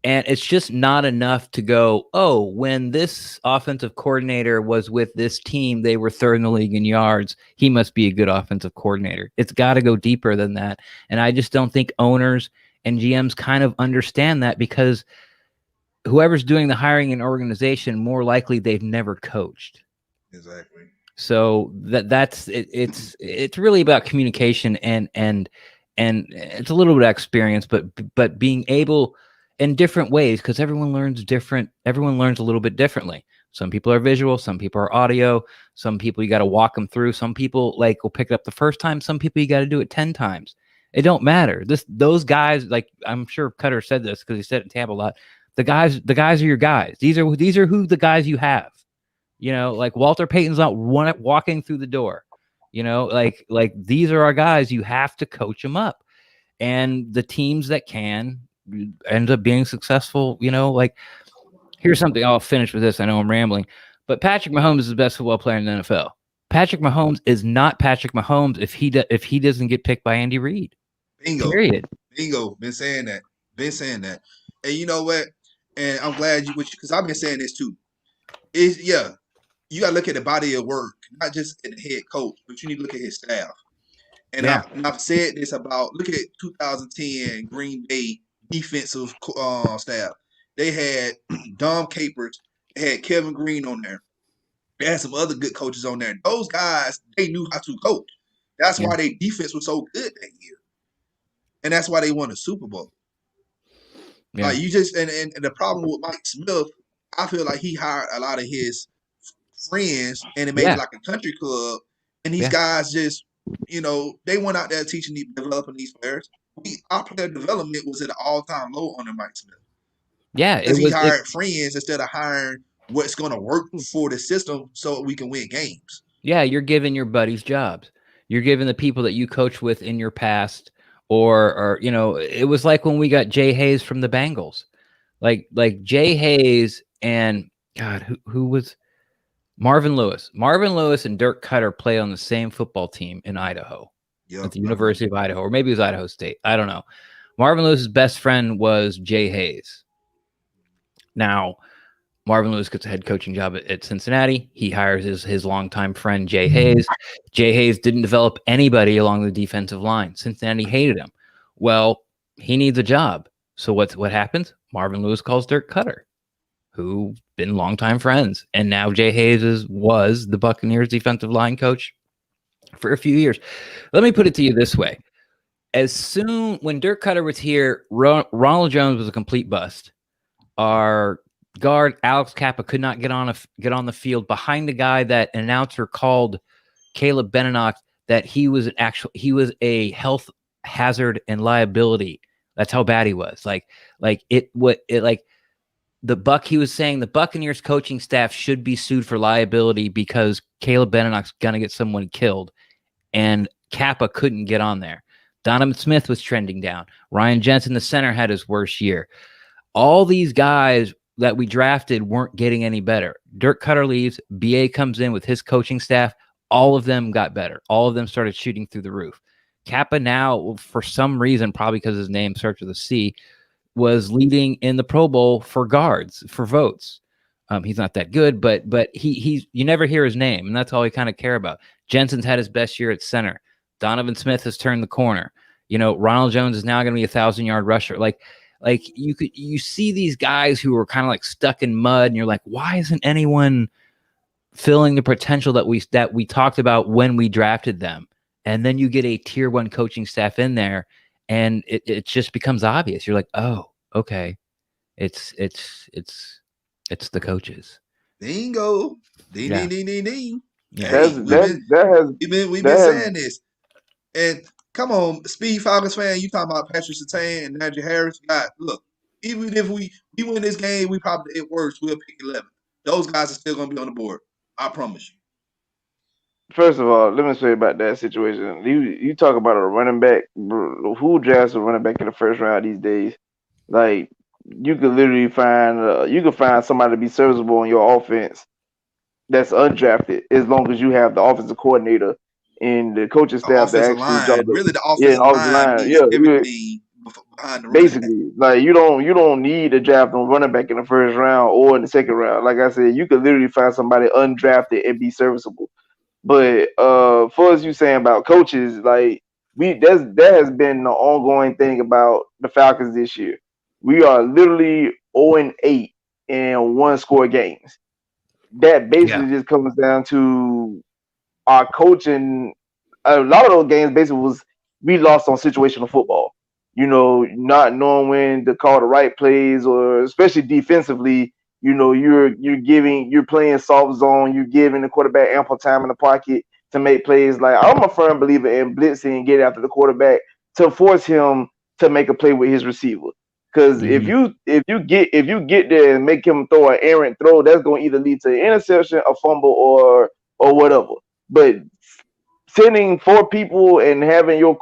And it's just not enough to go, oh, when this offensive coordinator was with this team, they were 3rd in the league in yards. He must be a good offensive coordinator. It's got to go deeper than that. And I just don't think owners and GMs kind of understand that, because whoever's doing the hiring in organization, more likely they've never coached. Exactly. So that's it. It's really about communication and it's a little bit of experience, but being able in different ways, because everyone learns different. Everyone learns a little bit differently. Some people are visual, some people are audio, some people you got to walk them through. Some people will pick it up the first time. Some people you got to do it 10 times. It don't matter. Those guys, I'm sure Cutter said this because he said it in Tampa a lot. The guys are your guys. These are who the guys you have. Walter Payton's not walking through the door. These are our guys. You have to coach them up, and the teams that can end up being successful. Here's something. I'll finish with this. I know I'm rambling, but Patrick Mahomes is the best football player in the NFL. Patrick Mahomes is not Patrick Mahomes if he doesn't get picked by Andy Reid. Bingo. Period. Bingo. Been saying that. And you know what? And I'm glad because I've been saying this too. You got to look at the body of work, not just at the head coach, but you need to look at his staff. And I've said this about, look at 2010 Green Bay defensive staff. They had Dom Capers, they had Kevin Green on there. They had some other good coaches on there. Those guys, they knew how to coach. That's why their defense was so good that year. and that's why they won a Super Bowl. Yeah. Like you just and the problem with Mike Smith, I feel like he hired a lot of his friends and it made it like a country club, and these guys just they went out there teaching, developing these players. Our player development was at an all-time low under Mike Smith. Yeah, because he hired friends instead of hiring what's going to work for the system so we can win games. Yeah, you're giving your buddies jobs. You're giving the people that you coached with in your past, or it was like when we got Jay Hayes from the Bengals, like Jay Hayes and God, who was Marvin Lewis? Marvin Lewis and Dirk Cutter play on the same football team in Idaho, at the University of Idaho, or maybe it was Idaho State. I don't know. Marvin Lewis's best friend was Jay Hayes. Now, Marvin Lewis gets a head coaching job at Cincinnati. He hires his longtime friend, Jay Hayes. Jay Hayes didn't develop anybody along the defensive line. Cincinnati hated him. Well, he needs a job. So what happens? Marvin Lewis calls Dirk Cutter, who been longtime friends. And now Jay Hayes was the Buccaneers defensive line coach for a few years. Let me put it to you this way. When Dirk Cutter was here, Ronald Jones was a complete bust. Our guard Alex Kappa could not get on the field behind the guy that an announcer called Caleb Benenoch that he was a health hazard and liability. That's how bad he was. He was saying the Buccaneers coaching staff should be sued for liability because Caleb Benenoch's gonna get someone killed, and Kappa couldn't get on there. Donovan Smith was trending down. Ryan Jensen, the center, had his worst year. All these guys that we drafted weren't getting any better. Dirk Cutter leaves. BA comes in with his coaching staff. All of them got better. All of them started shooting through the roof. Kappa now, for some reason, probably because his name starts with a C, was leading in the Pro Bowl for guards, for votes. He's not that good, but he's you never hear his name, and that's all we kind of care about. Jensen's had his best year at center. Donovan Smith has turned the corner. Ronald Jones is now going to be 1,000-yard rusher. Like you see these guys who are kind of like stuck in mud, and you're like, why isn't anyone filling the potential that we talked about when we drafted them? And then you get a tier 1 coaching staff in there, and it just becomes obvious. You're like, oh, okay, it's the coaches. Bingo, ding, ding, ding, ding, ding. Yeah. We've been saying this, and come on, Speed Falcons fan, you talking about Patrick Surtain and Najee Harris? God, look, even if we win this game, we probably at worst we'll pick 11. Those guys are still gonna be on the board. I promise you. First of all, let me say about that situation. You talk about a running back. Who drafts a running back in the first round these days? Like you could literally find somebody to be serviceable in your offense that's undrafted, as long as you have the offensive coordinator and the coaching staff that actually really the offensive line. Yeah, everything behind the basically, like you don't need to draft on running back in the first round or in the second round. Like I said, you could literally find somebody undrafted and be serviceable. But for as you saying about coaches, like that has been the ongoing thing about the Falcons this year. We are literally 0-8 in 1-score games. That basically just comes down to our coaching. A lot of those games basically was we lost on situational football. Not knowing when to call the right plays, or especially defensively. You're playing soft zone. You're giving the quarterback ample time in the pocket to make plays. Like I'm a firm believer in blitzing and get after the quarterback to force him to make a play with his receiver. Because if you get there and make him throw an errant throw, that's going to either lead to an interception, a fumble, or whatever. But sending 4 people and having your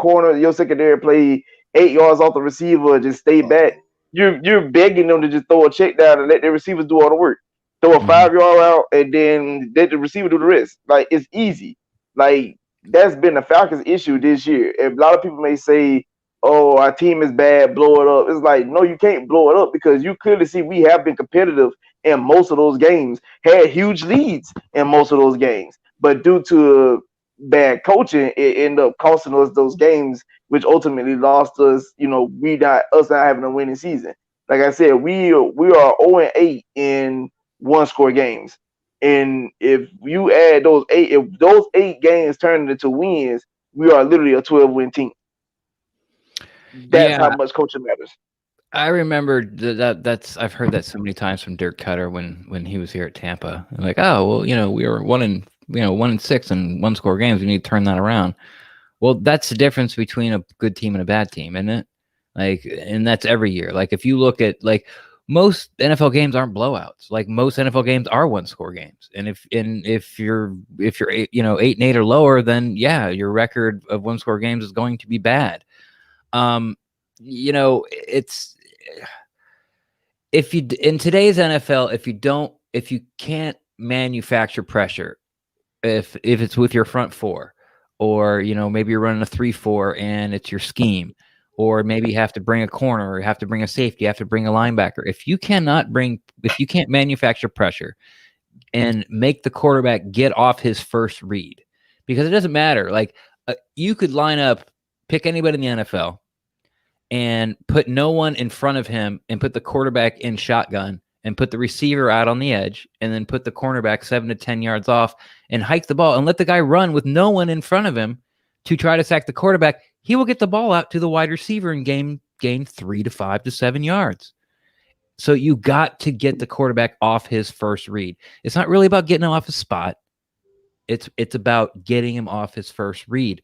secondary play 8 yards off the receiver, just stay back. You're begging them to just throw a check down and let their receivers do all the work. Throw a 5-yard out and then let the receiver do the rest. Like it's easy. Like that's been the Falcons' issue this year. And a lot of people may say, "Oh, our team is bad, blow it up." It's like, no, you can't blow it up because you clearly see we have been competitive in most of those games, had huge leads in most of those games, but due to bad coaching, it ended up costing us those games, which ultimately lost us. Not having a winning season. Like I said, we are 0-8 in 1-score games, and if you add those 8, if those 8 games turn into wins, we are literally a 12-win team. That's how much coaching matters. I remember that's I've heard that so many times from Dirk Cutter when he was here at Tampa. I'm like, oh well, we were 1-6 in one-score games. We need to turn that around. Well, that's the difference between a good team and a bad team, isn't it? Like, and that's every year. Like, if you look at most NFL games aren't blowouts. Like, most NFL games are one-score games. And if you're 8-8 or lower, then yeah, your record of one-score games is going to be bad. It's in today's NFL, if you can't manufacture pressure, if it's with your front four, or maybe you're running a 3-4 and it's your scheme, or maybe you have to bring a corner, or you have to bring a safety, you have to bring a linebacker. If you can't manufacture pressure and make the quarterback get off his first read, because it doesn't matter. Like, you could pick anybody in the NFL and put no one in front of him and put the quarterback in shotgun and put the receiver out on the edge and then put the cornerback 7 to 10 yards off and hike the ball and let the guy run with no one in front of him to try to sack the quarterback. He will get the ball out to the wide receiver and gain 3 to 5 to 7 yards. So you got to get the quarterback off his first read. It's not really about getting him off his spot. It's about getting him off his first read.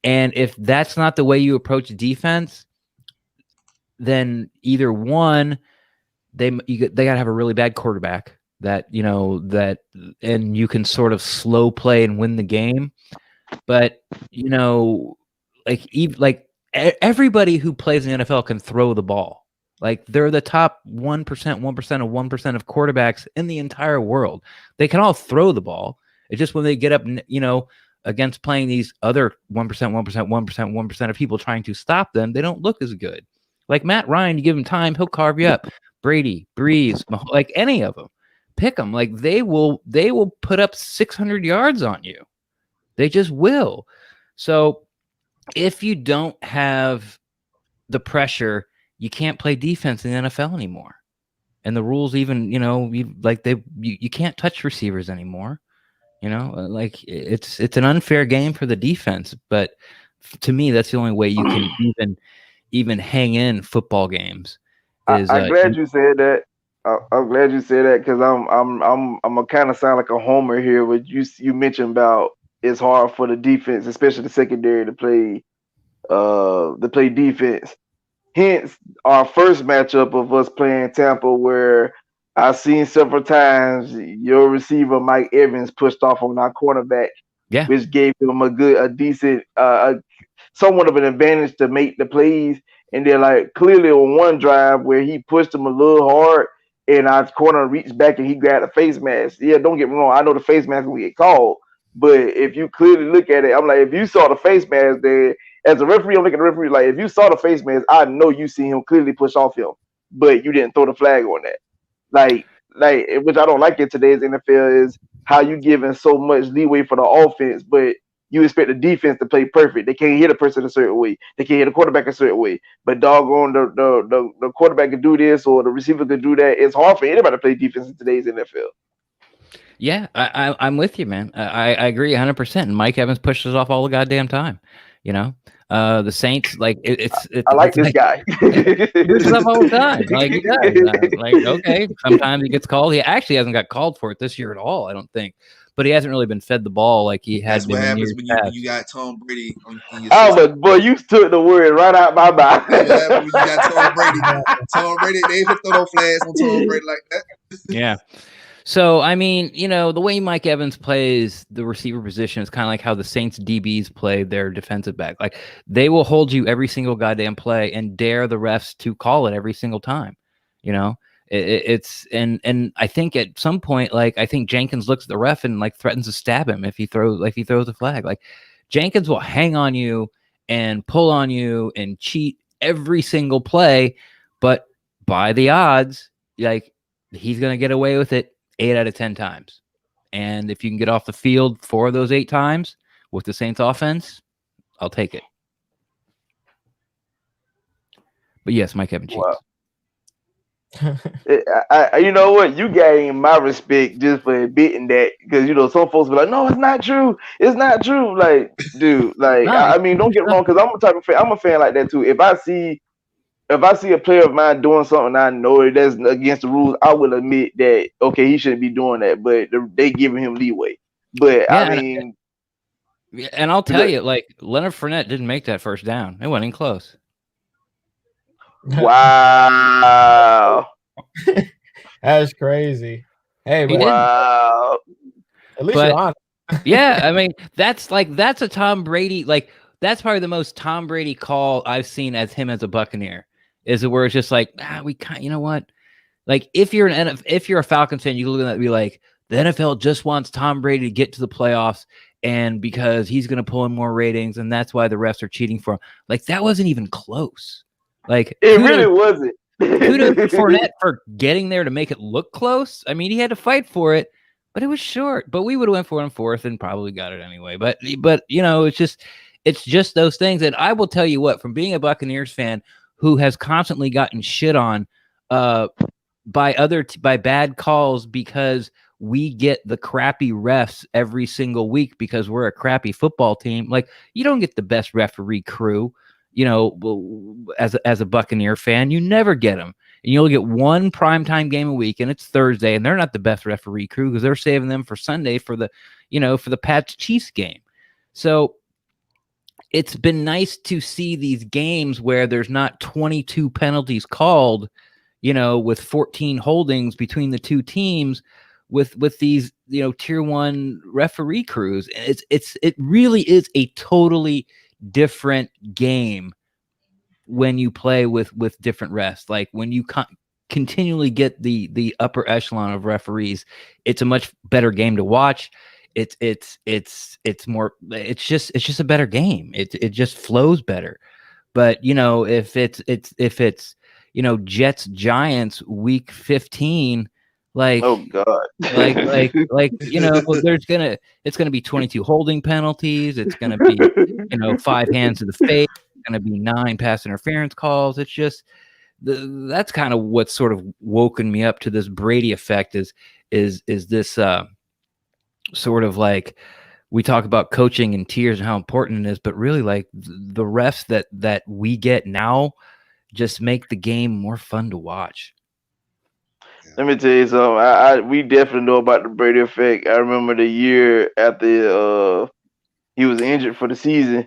And if that's not the way you approach defense, then either one, they got to have a really bad quarterback that and you can sort of slow play and win the game. But everybody who plays in the NFL can throw the ball. Like, they're the top 1%, 1% of quarterbacks in the entire world. They can all throw the ball. It's just when they get up, against playing these other 1% of people trying to stop them, they don't look as good. Like Matt Ryan, you give him time, he'll carve you up. Brady, Breeze, like any of them, pick them. Like, they will put up 600 yards on you. They just will. So if you don't have the pressure, you can't play defense in the NFL anymore. And the rules even, you can't touch receivers anymore. Like, it's an unfair game for the defense. But to me, that's the only way you can even hang in football games. I'm glad you said that. I'm glad you said that, because I'm gonna kind of sound like a homer here. What you mentioned about it's hard for the defense, especially the secondary, to play defense. Hence, our first matchup of us playing Tampa, where I've seen several times your receiver Mike Evans pushed off on our cornerback, which gave him a decent, somewhat of an advantage to make the plays. And then, like, clearly on one drive where he pushed him a little hard and our corner reached back and he grabbed a face mask. Yeah, don't get me wrong, I know the face mask will get called, but if you clearly look at it, I'm like, if you saw the face mask there, as a referee, I'm looking at the referee like, if you saw the face mask, I know you see him clearly push off him, but you didn't throw the flag on that. Like, which I don't like in today's NFL is how you giving so much leeway for the offense, but you expect the defense to play perfect. They can't hit a person a certain way. They can't hit a quarterback a certain way. But doggone, the quarterback can do this or the receiver can do that. It's hard for anybody to play defense in today's NFL. Yeah, I'm with you, man. I agree 100%. And Mike Evans pushes off all the goddamn time. The Saints, like, it's I like this guy. He pushes up all the time. Like, he does. Like, okay, sometimes he gets called. He actually hasn't got called for it this year at all, I don't think. But he hasn't really been fed the ball like he has. That's what happens when you got Tom Brady on your but boy, you took the word right out my mouth. That's what happens when you got Tom Brady. Tom Brady, they ain't throw no flags on Tom Brady like that. Yeah. So, I mean, the way Mike Evans plays the receiver position is kind of like how the Saints DBs play their defensive back. Like, they will hold you every single goddamn play and dare the refs to call it every single time. It's I think at some point, like, I think Jenkins looks at the ref and like threatens to stab him if he throws a flag. Like, Jenkins will hang on you and pull on you and cheat every single play, but by the odds, like, he's gonna get away with it 8 out of 10 times. And if you can get off the field 4 of those 8 times with the Saints offense, I'll take it. But yes, Mike Evans cheats. Wow. You know what? You gain my respect just for admitting that, because some folks be like, "No, it's not true. It's not true." Like, dude, like No, I mean, don't get it wrong, because I'm a type of fan. I'm a fan like that too. If I see a player of mine doing something I know that's against the rules, I will admit that, okay, he shouldn't be doing that, but they giving him leeway. But I yeah, mean, and I'll tell you, like Leonard Fournette didn't make that first down. It wasn't even close. wow, That's crazy. Hey, He but didn't. wow. at least But you're honest. yeah, I mean, that's a Tom Brady. Like, that's probably the most Tom Brady call I've seen as him as a Buccaneer. Is where it's just like, you know what? Like, if you're a Falcons fan, you look at that and be like, the NFL just wants Tom Brady to get to the playoffs, and because he's going to pull in more ratings, and that's why the refs are cheating for him. Like, that wasn't even close. Like, It really wasn't. kudos to Fournette for getting there to make it look close. I mean, he had to fight for it, but it was short. But we would have went for it on fourth and probably got it anyway. But it's just those things. And I will tell you what, from being a Buccaneers fan who has constantly gotten shit on by bad calls because we get the crappy refs every single week because we're a crappy football team. Like, you don't get the best referee crew. As a Buccaneer fan, you never get them. And you'll get one primetime game a week, and it's Thursday, and they're not the best referee crew because they're saving them for Sunday for the Pats Chiefs game. So it's been nice to see these games where there's not 22 penalties called, with 14 holdings between the two teams with these, tier one referee crews. It really is a totally different game when you play with different refs. Like, when you continually get the upper echelon of referees, it's a much better game to watch. It's just a better game. It just flows better. But if it's Jets Giants week 15, like, oh God, it's gonna be 22 holding penalties. It's gonna be 5 hands to the face. It's gonna be 9 pass interference calls. It's just that's kind of what's sort of woken me up to this Brady effect. Is this sort of like, we talk about coaching and tiers and how important it is, but really, like, the refs that we get now just make the game more fun to watch. Let me tell you something. We definitely know about the Brady effect. I remember the year after he was injured for the season,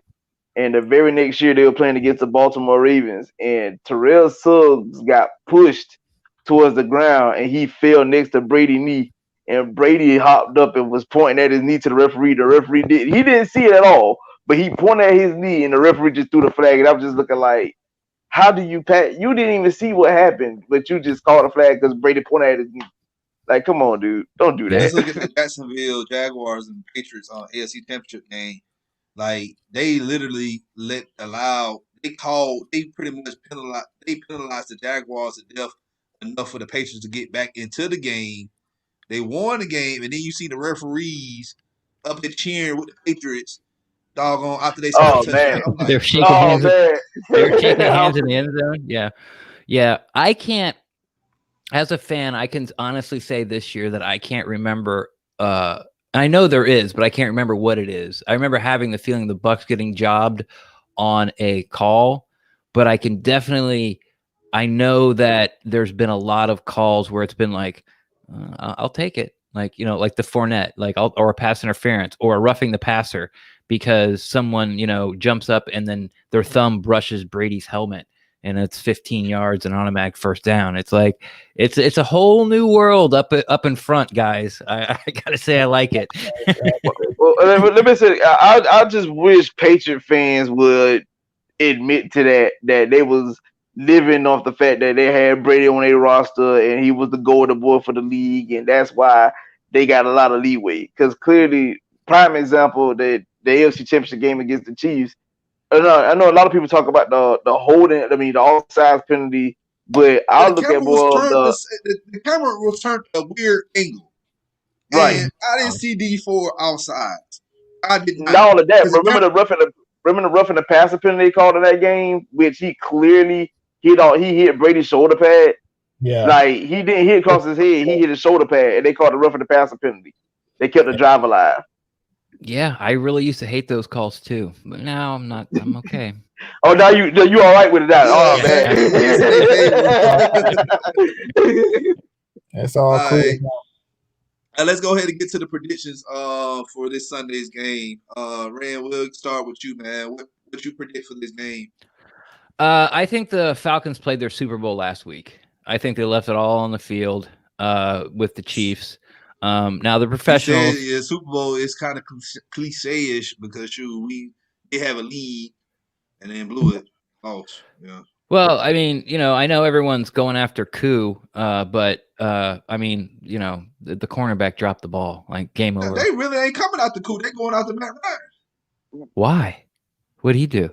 and the very next year they were playing against the Baltimore Ravens, and Terrell Suggs got pushed towards the ground, and he fell next to Brady's knee, and Brady hopped up and was pointing at his knee to the referee. The referee didn't see it at all, but he pointed at his knee, and the referee just threw the flag, and I was just looking like, how do you pat? You didn't even see what happened, but you just called a flag because Brady pointed at his knee. Like, come on, dude, don't do that. Let's look at the Jacksonville Jaguars and Patriots on AFC Championship game. Like, they literally they pretty much penalized the Jaguars to death enough for the Patriots to get back into the game. They won the game, and then you see the referees up there cheering with the Patriots, doggone, after they scored a touchdown. I'm like, They're shaking hands. They're shaking hands in the end zone. Yeah. I can't, as a fan, I can honestly say this year that I can't remember. I know there is, but I can't remember what it is. I remember having the feeling the Bucs getting jobbed on a call, but I can definitely. I know that there's been a lot of calls where it's been like, I'll take it, like like the Fournette, or a pass interference or a roughing the passer because someone jumps up and then their thumb brushes Brady's helmet. And it's 15 yards and automatic first down. It's like it's a whole new world up in front, guys. I gotta say I like it. Well, let me say, I just wish Patriot fans would admit to that they was living off the fact that they had Brady on their roster and he was the golden boy for the league, and that's why they got a lot of leeway. Because clearly, prime example, that the AFC Championship game against the Chiefs. I know a lot of people talk about the holding, the offside penalty, but I'll look at more of the camera was turned to a weird angle. Right. And I didn't see D4 outside. I did not. Not all of that. Remember the roughing the passer penalty they called in that game, which he clearly hit Brady's shoulder pad. Yeah. Like, he didn't hit across his head. He hit his shoulder pad, and they called the roughing the passer penalty. They kept the drive alive. Yeah, I really used to hate those calls too, but now I'm not. I'm okay. Oh, now you all right with it now? Oh, man. It's all All cool. right. Let's go ahead and get to the predictions for this Sunday's game. Ren, we'll start with you, man. What you predict for this game? I think the Falcons played their Super Bowl last week. I think they left it all on the field with the Chiefs. Now the professionals. Yeah, Super Bowl is kind of cliche-ish because they have a lead and then blew it off. Yeah. Well, I mean, I know everyone's going after Koo, but I mean, the cornerback dropped the ball, like game over. They really ain't coming out the coup. They going out the Matt Ryan. Why? What'd he do?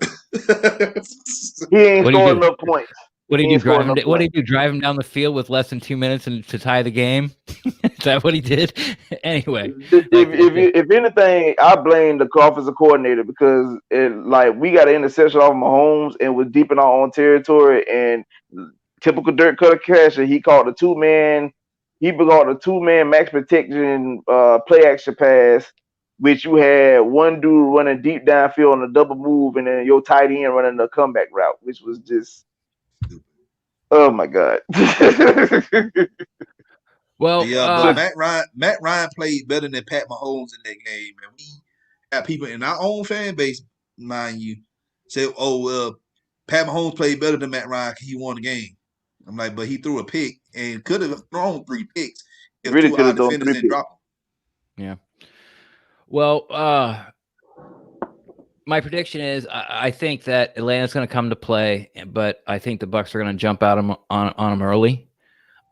He ain't scoring enough points. What did he do? Drive him down the field with less than 2 minutes to tie the game? Is that what he did? Anyway, if anything, I blame the offensive coordinator because we got an interception off Mahomes and was deep in our own territory. And typical Dirk Cutter, he called a two-man max protection play action pass, which you had one dude running deep downfield on a double move, and then your tight end running the comeback route, which was just. Oh my God! Well, but Matt Ryan played better than Pat Mahomes in that game, and we have people in our own fan base, mind you, say, "Oh, Pat Mahomes played better than Matt Ryan because he won the game." I'm like, but he threw a pick and could have thrown 3 picks if really 2 of our defenders didn't drop him. Yeah. Well, my prediction is I think that Atlanta's going to come to play, but I think the Bucs are going to jump out on them early,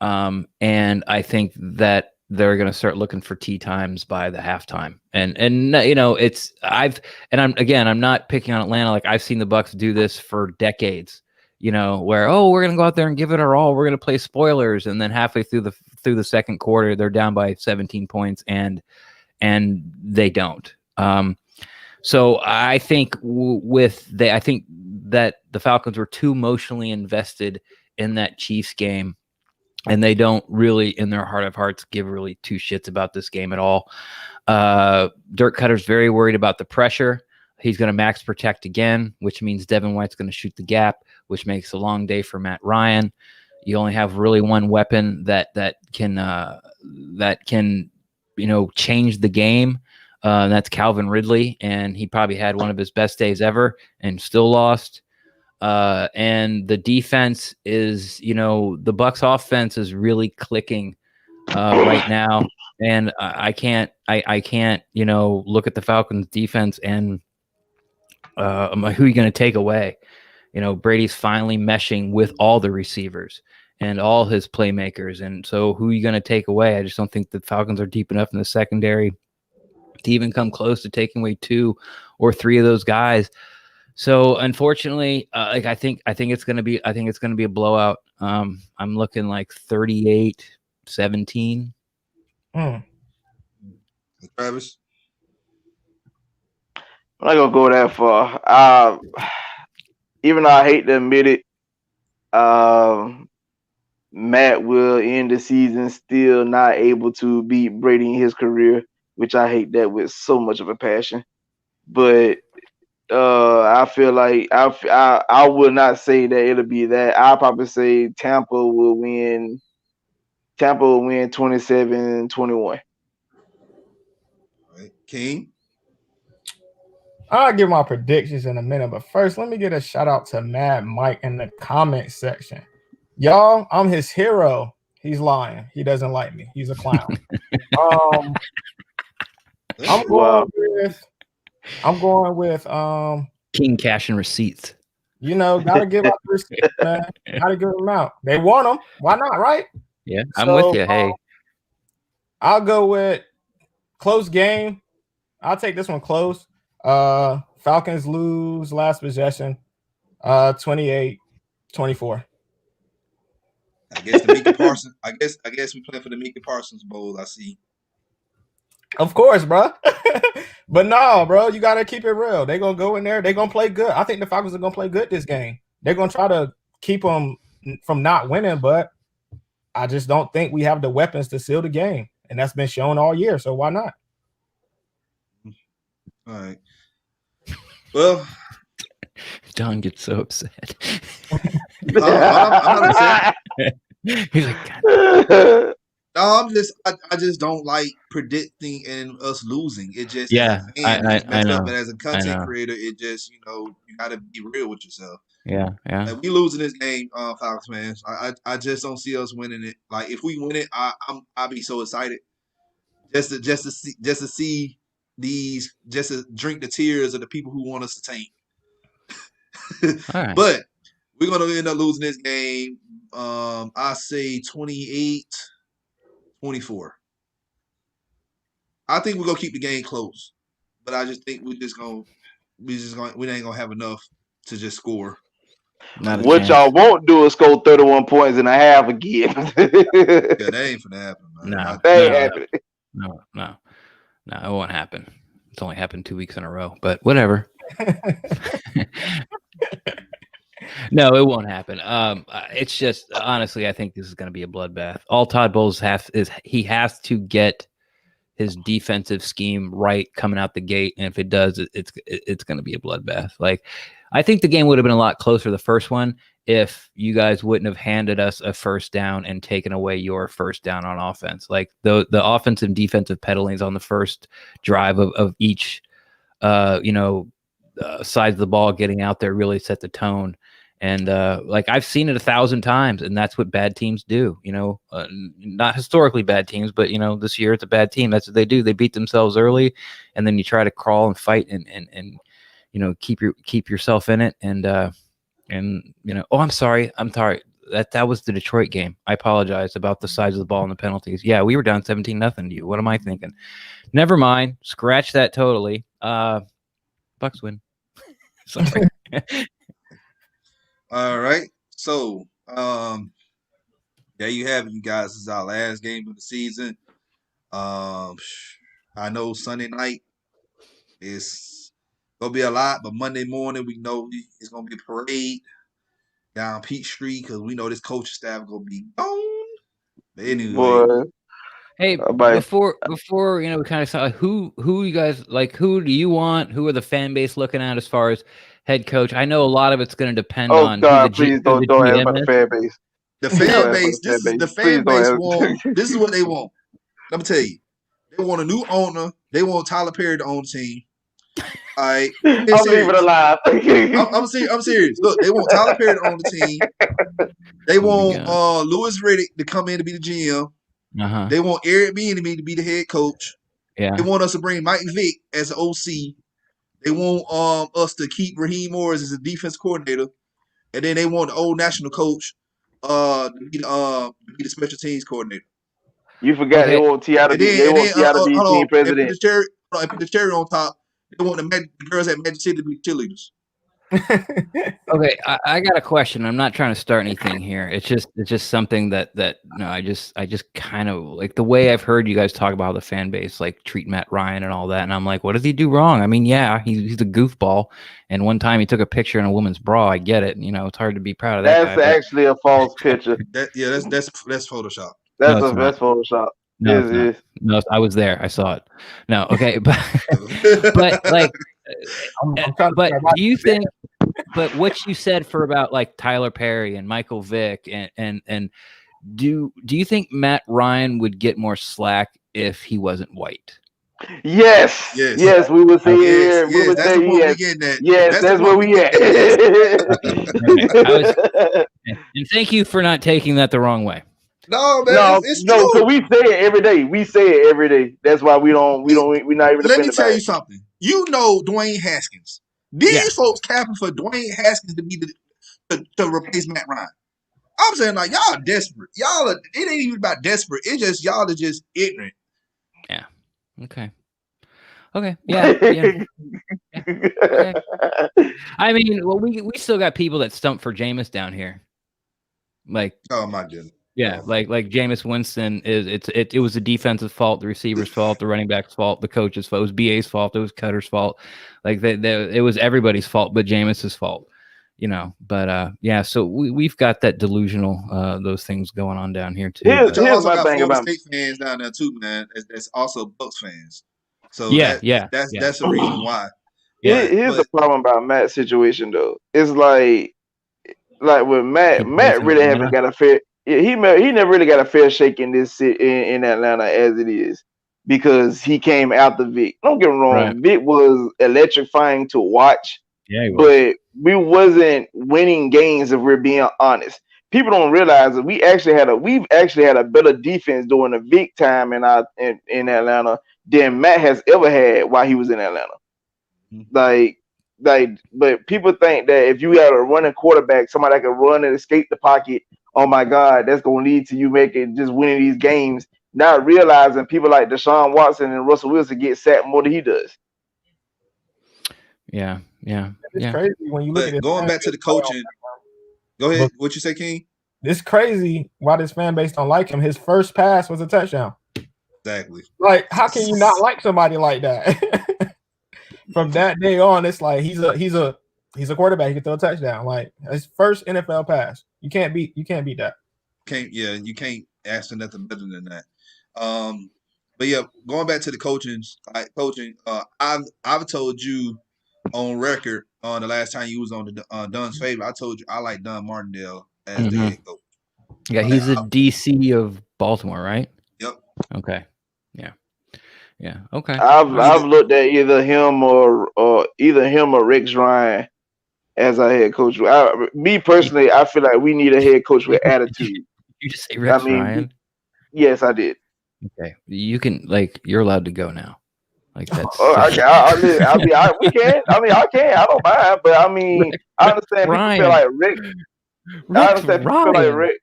and I think that they're going to start looking for tee times by the halftime. And I'm not picking on Atlanta. Like, I've seen the Bucs do this for decades. Where we're going to go out there and give it our all. We're going to play spoilers, and then halfway through the second quarter, they're down by 17 points, and they don't. So I think I think that the Falcons were too emotionally invested in that Chiefs game, and they don't really, in their heart of hearts, give really 2 shits about this game at all. Dirk Cutter's very worried about the pressure. He's going to max protect again, which means Devin White's going to shoot the gap, which makes a long day for Matt Ryan. You only have really one weapon that can change the game. And that's Calvin Ridley, and he probably had one of his best days ever and still lost. And the defense is, the Bucs offense is really clicking right now. And I can't, look at the Falcons defense and who are you going to take away? Brady's finally meshing with all the receivers and all his playmakers. And so who are you going to take away? I just don't think the Falcons are deep enough in the secondary to even come close to taking away 2 or 3 of those guys. So unfortunately, I think it's going to be a blowout. I'm looking like 38-17. Travis, I'm not gonna go that far. Even though I hate to admit it, Matt will end the season still not able to beat Brady in his career, which I hate that with so much of a passion. But I feel like I would not say that it'll be that. I'll probably say Tampa will win 27-21. right. King. I'll give my predictions in a minute, but first, let me get a shout out to Mad Mike in the comment section. Y'all, I'm his hero. He's lying. He doesn't like me. He's a clown. I'm going with King cash and receipts. Gotta give out the receipts, man. Gotta give them out. They want them. Why not, right? Yeah, I'm with you. Hey, I'll go with close game. I'll take this one close. Falcons lose last possession, 28-24. I guess the Mika Parsons. I guess we playing for the Mika Parsons Bowl. I see. Of course, bro. But no, bro, you gotta keep it real. They're gonna go in there. They're gonna play good. I think the Falcons are gonna play good this game. They're gonna try to keep them from not winning, but I just don't think we have the weapons to seal the game, and that's been shown all year. So why not? All right. Well, John gets so upset. I'm not upset. He's like, God. No, I just don't like predicting and us losing. It just, Yeah, as a fan, I it's messed know. up. But as a I content know. creator, it just, you gotta be real with yourself. Yeah. Like, we losing this game, Falcons fans. I just don't see us winning it. Like, if we win it, I'll be so excited. Just to see these, just to drink the tears of the people who want us to tank. All right. But we're gonna end up losing this game. I say 28-24. I think we're gonna keep the game close, but I just think we ain't gonna have enough to just score. What y'all won't do is score 31 points and a half again. Yeah, that ain't gonna happen, man. No, that ain't happening. No, it won't happen. It's only happened 2 weeks in a row, but whatever. No, it won't happen. It's just, honestly, I think this is going to be a bloodbath. All Todd Bowles has to get his defensive scheme right coming out the gate, and if it does, it's going to be a bloodbath. Like, I think the game would have been a lot closer the first one if you guys wouldn't have handed us a first down and taken away your first down on offense. Like, the offensive and defensive peddlings on the first drive of each sides of the ball getting out there really set the tone. And like, I've seen it 1,000 times, and that's what bad teams do. Not historically bad teams, but this year it's a bad team. That's what they do. They beat themselves early, and then you try to crawl and fight and keep yourself in it. And oh, I'm sorry. That was the Detroit game. I apologize about the size of the ball and the penalties. Yeah, we were down 17-0 to you. What am I thinking? Never mind. Scratch that totally. Bucks win. Sorry. All right. So, there you have it, you guys. This is our last game of the season. I know Sunday night is gonna be a lot, but Monday morning we know it's gonna be a parade down Peachtree because we know this coaching staff gonna be gone. But anyway, Boy. Hey, before we kind of saw who you guys like. Who do you want? Who are the fan base looking at as far as head coach? I know a lot of it's going to depend on. God, please don't ask about the fan base. The fan base. The fan base want. This is what they want. Let me tell you. They want a new owner. They want Tyler Perry to own the team. All right, I'm leaving alive. I'm serious. Look, they want Tyler Perry to own the team. They want Louis Riddick to come in to be the GM. Uh-huh. They want Eric Bieniemy to be the head coach. Yeah. They want us to bring Mike Vick as an OC. They want us to keep Raheem Morris as a defense coordinator, and then they want the old national coach to be the special teams coordinator. You forgot they want T.I. to be team president. And put the cherry on top. They want the girls at Magic City to be cheerleaders. Okay, I got a question. I'm not trying to start anything here. It's just something that I just kind of like the way I've heard you guys talk about the fan base, like treat Matt Ryan and all that, and I'm like, what does he do wrong? I mean, yeah, he's a goofball, and one time he took a picture in a woman's bra. I get it. It's hard to be proud of that. That's actually a false picture. That's Photoshop. That's Photoshop. No, I was there. I saw it. No, okay, but like. But do you think? But what you said for about like Tyler Perry and Michael Vick and do you think Matt Ryan would get more slack if he wasn't white? Yes, we would say yes. We would say yes. Yes, that's where we at. And thank you for not taking that the wrong way. No, man, it's true. So we say it every day. We say it every day. That's why we're not even. Let me tell you something. Dwayne Haskins. These folks capping for Dwayne Haskins to be to replace Matt Ryan. I'm saying, like, y'all are desperate. It ain't even about desperate. It's just y'all are just ignorant. Yeah. Okay. Yeah. Okay. I mean, well, we still got people that stump for Jameis down here. Like, oh my goodness. Yeah, like Jameis Winston it was the defensive fault, the receiver's fault, the running back's fault, the coach's fault, it was BA's fault, it was Cutter's fault. Like it was everybody's fault but Jameis's fault. But yeah, so we've got that delusional those things going on down here too. Here's Y'all also my got thing Florida about State fans down there too, man. That's also Bucks fans. So Yeah. that's the reason why. Yeah. here's the problem about Matt's situation though. It's like with Matt really haven't got a fair. He never really got a fair shake in this in Atlanta as it is because he came out the Vic. Don't get me wrong, Right. Vic was electrifying to watch. Yeah, but we wasn't winning games if we're being honest. People don't realize that we've actually had a better defense during the Vic time in Atlanta than Matt has ever had while he was in Atlanta. But people think that if you had a running quarterback, somebody that can run and escape the pocket, oh my God, that's gonna lead to you just winning these games. Not realizing people like Deshaun Watson and Russell Wilson get sacked more than he does. Yeah. It's crazy when you look at it. Going back to the coaching. Go ahead. What you say, King? It's crazy why this fan base don't like him. His first pass was a touchdown. Exactly. Like, how can you not like somebody like that? From that day on, it's like he's a quarterback. He can throw a touchdown. Like his first NFL pass. You can't beat that. You can't ask for nothing better than that. But yeah, going back to the coaching. I've told you on record the last time you was on the Dunn's favor. I told you I like Dunn Martindale as the head coach. Yeah, he's the DC of Baltimore, right? Yep. Okay. Yeah. Okay. I've looked at either him or Rex Ryan as our head coach. Me personally, I feel like we need a head coach with attitude. You just say Rex Ryan? Yes, I did. Okay, you can you're allowed to go now. Like that's. We can. I can. I don't mind, but I understand Ryan. people feel like Rick. I understand people feel like Rick.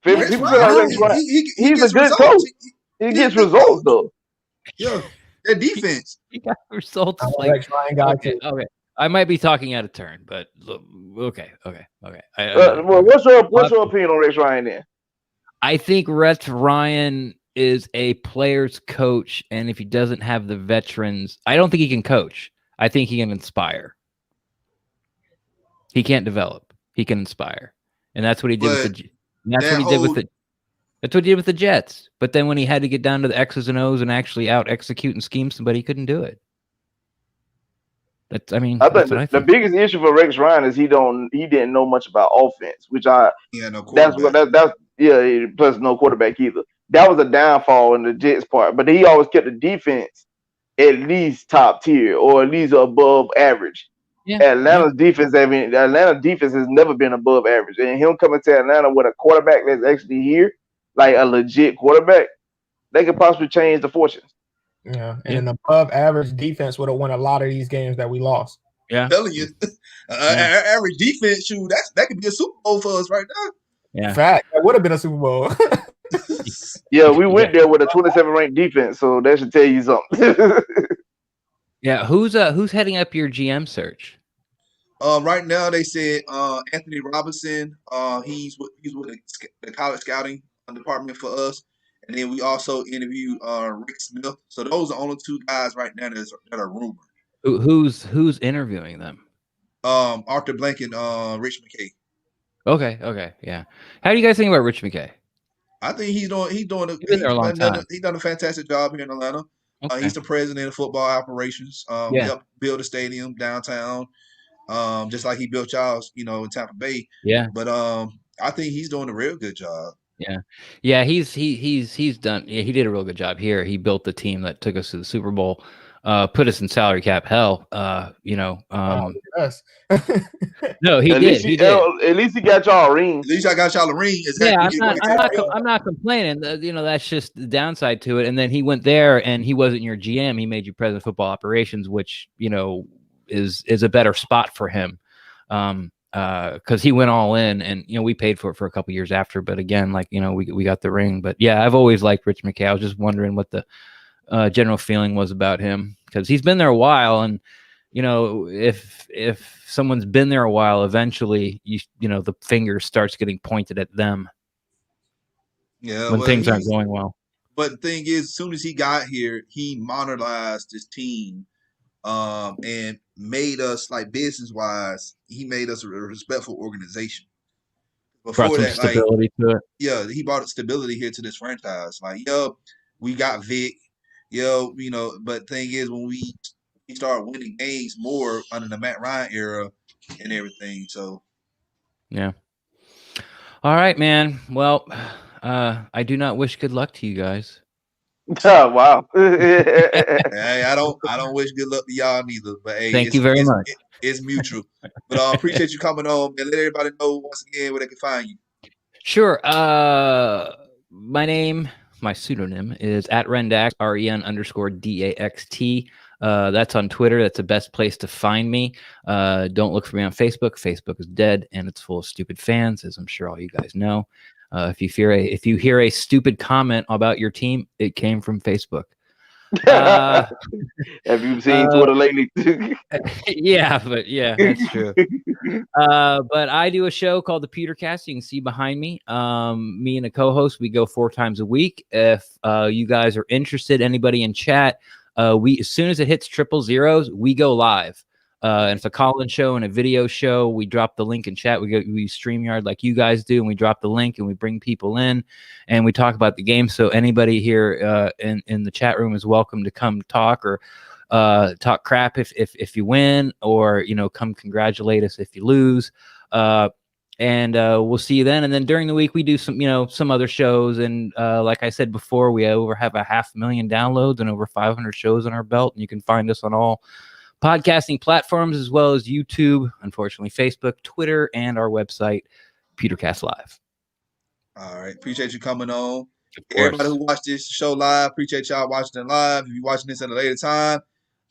People feel like Rex Ryan. He's a good coach. He gets results though. Yeah, their defense. He got results. Rex Ryan got okay. I might be talking out of turn, but okay. What's your opinion on Rex Ryan then? I think Rex Ryan is a player's coach, and if he doesn't have the veterans, I don't think he can coach. I think he can inspire. He can't develop. He can inspire, and that's what he did That's what he did with the Jets. But then when he had to get down to the X's and O's and actually out execute and scheme somebody, he couldn't do it. I think the biggest issue for Rex Ryan is he didn't know much about offense, which plus no quarterback either. That was a downfall in the Jets part, but he always kept the defense at least top tier or at least above average. Yeah. Atlanta's defense has never been above average, and him coming to Atlanta with a quarterback that's actually here, like a legit quarterback, they could possibly change the fortunes. Yeah, and an above average defense would have won a lot of these games that we lost. Yeah, I'm telling you, average defense, that could be a Super Bowl for us right now. Yeah, fact, that would have been a Super Bowl. Yeah, we went there with a 27 ranked defense, so that should tell you something. Yeah, who's heading up your GM search? Right now they said Anthony Robinson. He's with the college scouting department for us. And then we also interviewed Rick Smith. So those are the only two guys right now that are rumored. Who's interviewing them? Arthur Blank and Rich McKay. Okay, yeah. How do you guys think about Rich McKay? I think he's done a fantastic job here in Atlanta. Okay. He's the president of football operations. He helped build a stadium downtown, just like he built y'all's, in Tampa Bay. Yeah. But I think he's doing a real good job. Yeah. He's done. Yeah, he did a real good job here. He built the team that took us to the Super Bowl, put us in salary cap hell. Yes. No, he did. He did. At least he got y'all a ring. At least I got y'all a ring. Exactly. Yeah, I'm not complaining. That's just the downside to it. And then he went there, and he wasn't your GM. He made you president of football operations, which is a better spot for him. Because he went all in, and we paid for it for a couple years after. But again, we got the ring. But yeah, I've always liked Rich McKay. I was just wondering what the general feeling was about him, because he's been there a while, and if someone's been there a while, eventually the finger starts getting pointed at them. Yeah, when things aren't going well. But the thing is, as soon as he got here, he modernized his team. And made us like business wise. He made us a respectful organization. Brought Before some that, like stability to it. yeah, he brought stability here to this franchise. Like yo, we got Vic, yo, you know. But thing is, when we start winning games more under the Matt Ryan era and everything, so Yeah. All right, man. Well, I do not wish good luck to you guys. Oh, wow. hey, I don't wish good luck to y'all neither. But hey, Thank you very much. It's mutual. But appreciate you coming on and let everybody know once again where they can find you. Sure. My pseudonym is at Ren Daxt, REN_DAXT. That's on Twitter. That's the best place to find me. Don't look for me on Facebook. Facebook is dead and it's full of stupid fans, as I'm sure all you guys know. If you hear a stupid comment about your team, it came from Facebook. Have you seen Twitter lately? Yeah, that's true. But I do a show called the Pewter Cast. You can see behind me. Me and a co-host, we go 4 times a week. If you guys are interested, anybody in chat, we as soon as it hits 000, we go live. And it's a call-in show and a video show. We drop the link in chat. We StreamYard like you guys do, and we drop the link and we bring people in and we talk about the game. So anybody here in the chat room is welcome to come talk or talk crap if you win, or come congratulate us if you lose. And we'll see you then. And then during the week we do some other shows. And like I said before, we have over 500,000 downloads and over 500 shows on our belt. And you can find us on all podcasting platforms as well as YouTube, unfortunately Facebook, Twitter, and our website, PewterCast Live. All right, appreciate you coming on. Everybody who watched this show live, appreciate y'all watching it live. If you're watching this at a later time,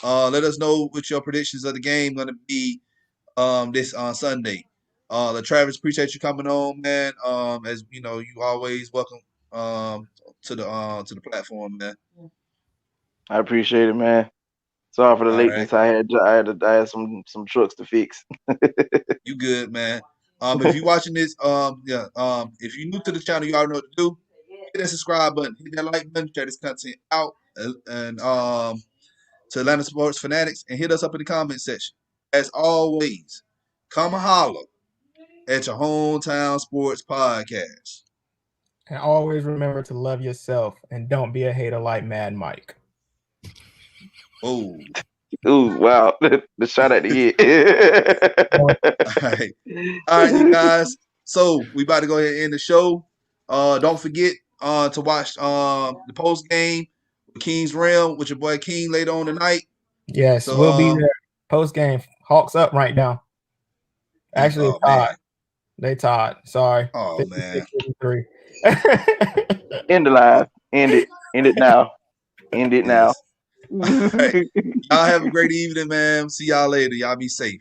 let us know what your predictions of the game going to be this Sunday. Travis, appreciate you coming on, man. As you know, you always welcome to the platform, man. I appreciate it, man. Sorry for the lateness. Right. I had some trucks to fix. You good, man. If you're watching this, if you're new to the channel, you already know what to do. Hit that subscribe button, hit that like button, share this content out, and to Atlanta Sports Fanatics, and hit us up in the comment section. As always, come holler at your hometown sports podcast. And always remember to love yourself and don't be a hater like Mad Mike. Oh. Ooh, wow. The shot at the head. All right, you guys. So we about to go ahead and end the show. Don't forget to watch the post game with King's Realm with your boy King later on tonight. Yes, so, we'll be there. Post game. Hawks up right now. Actually, tied. They tied. Sorry. Oh, man. End the live. End it. End it now. End it now. All right. Y'all have a great evening, man. See y'all later. Y'all be safe.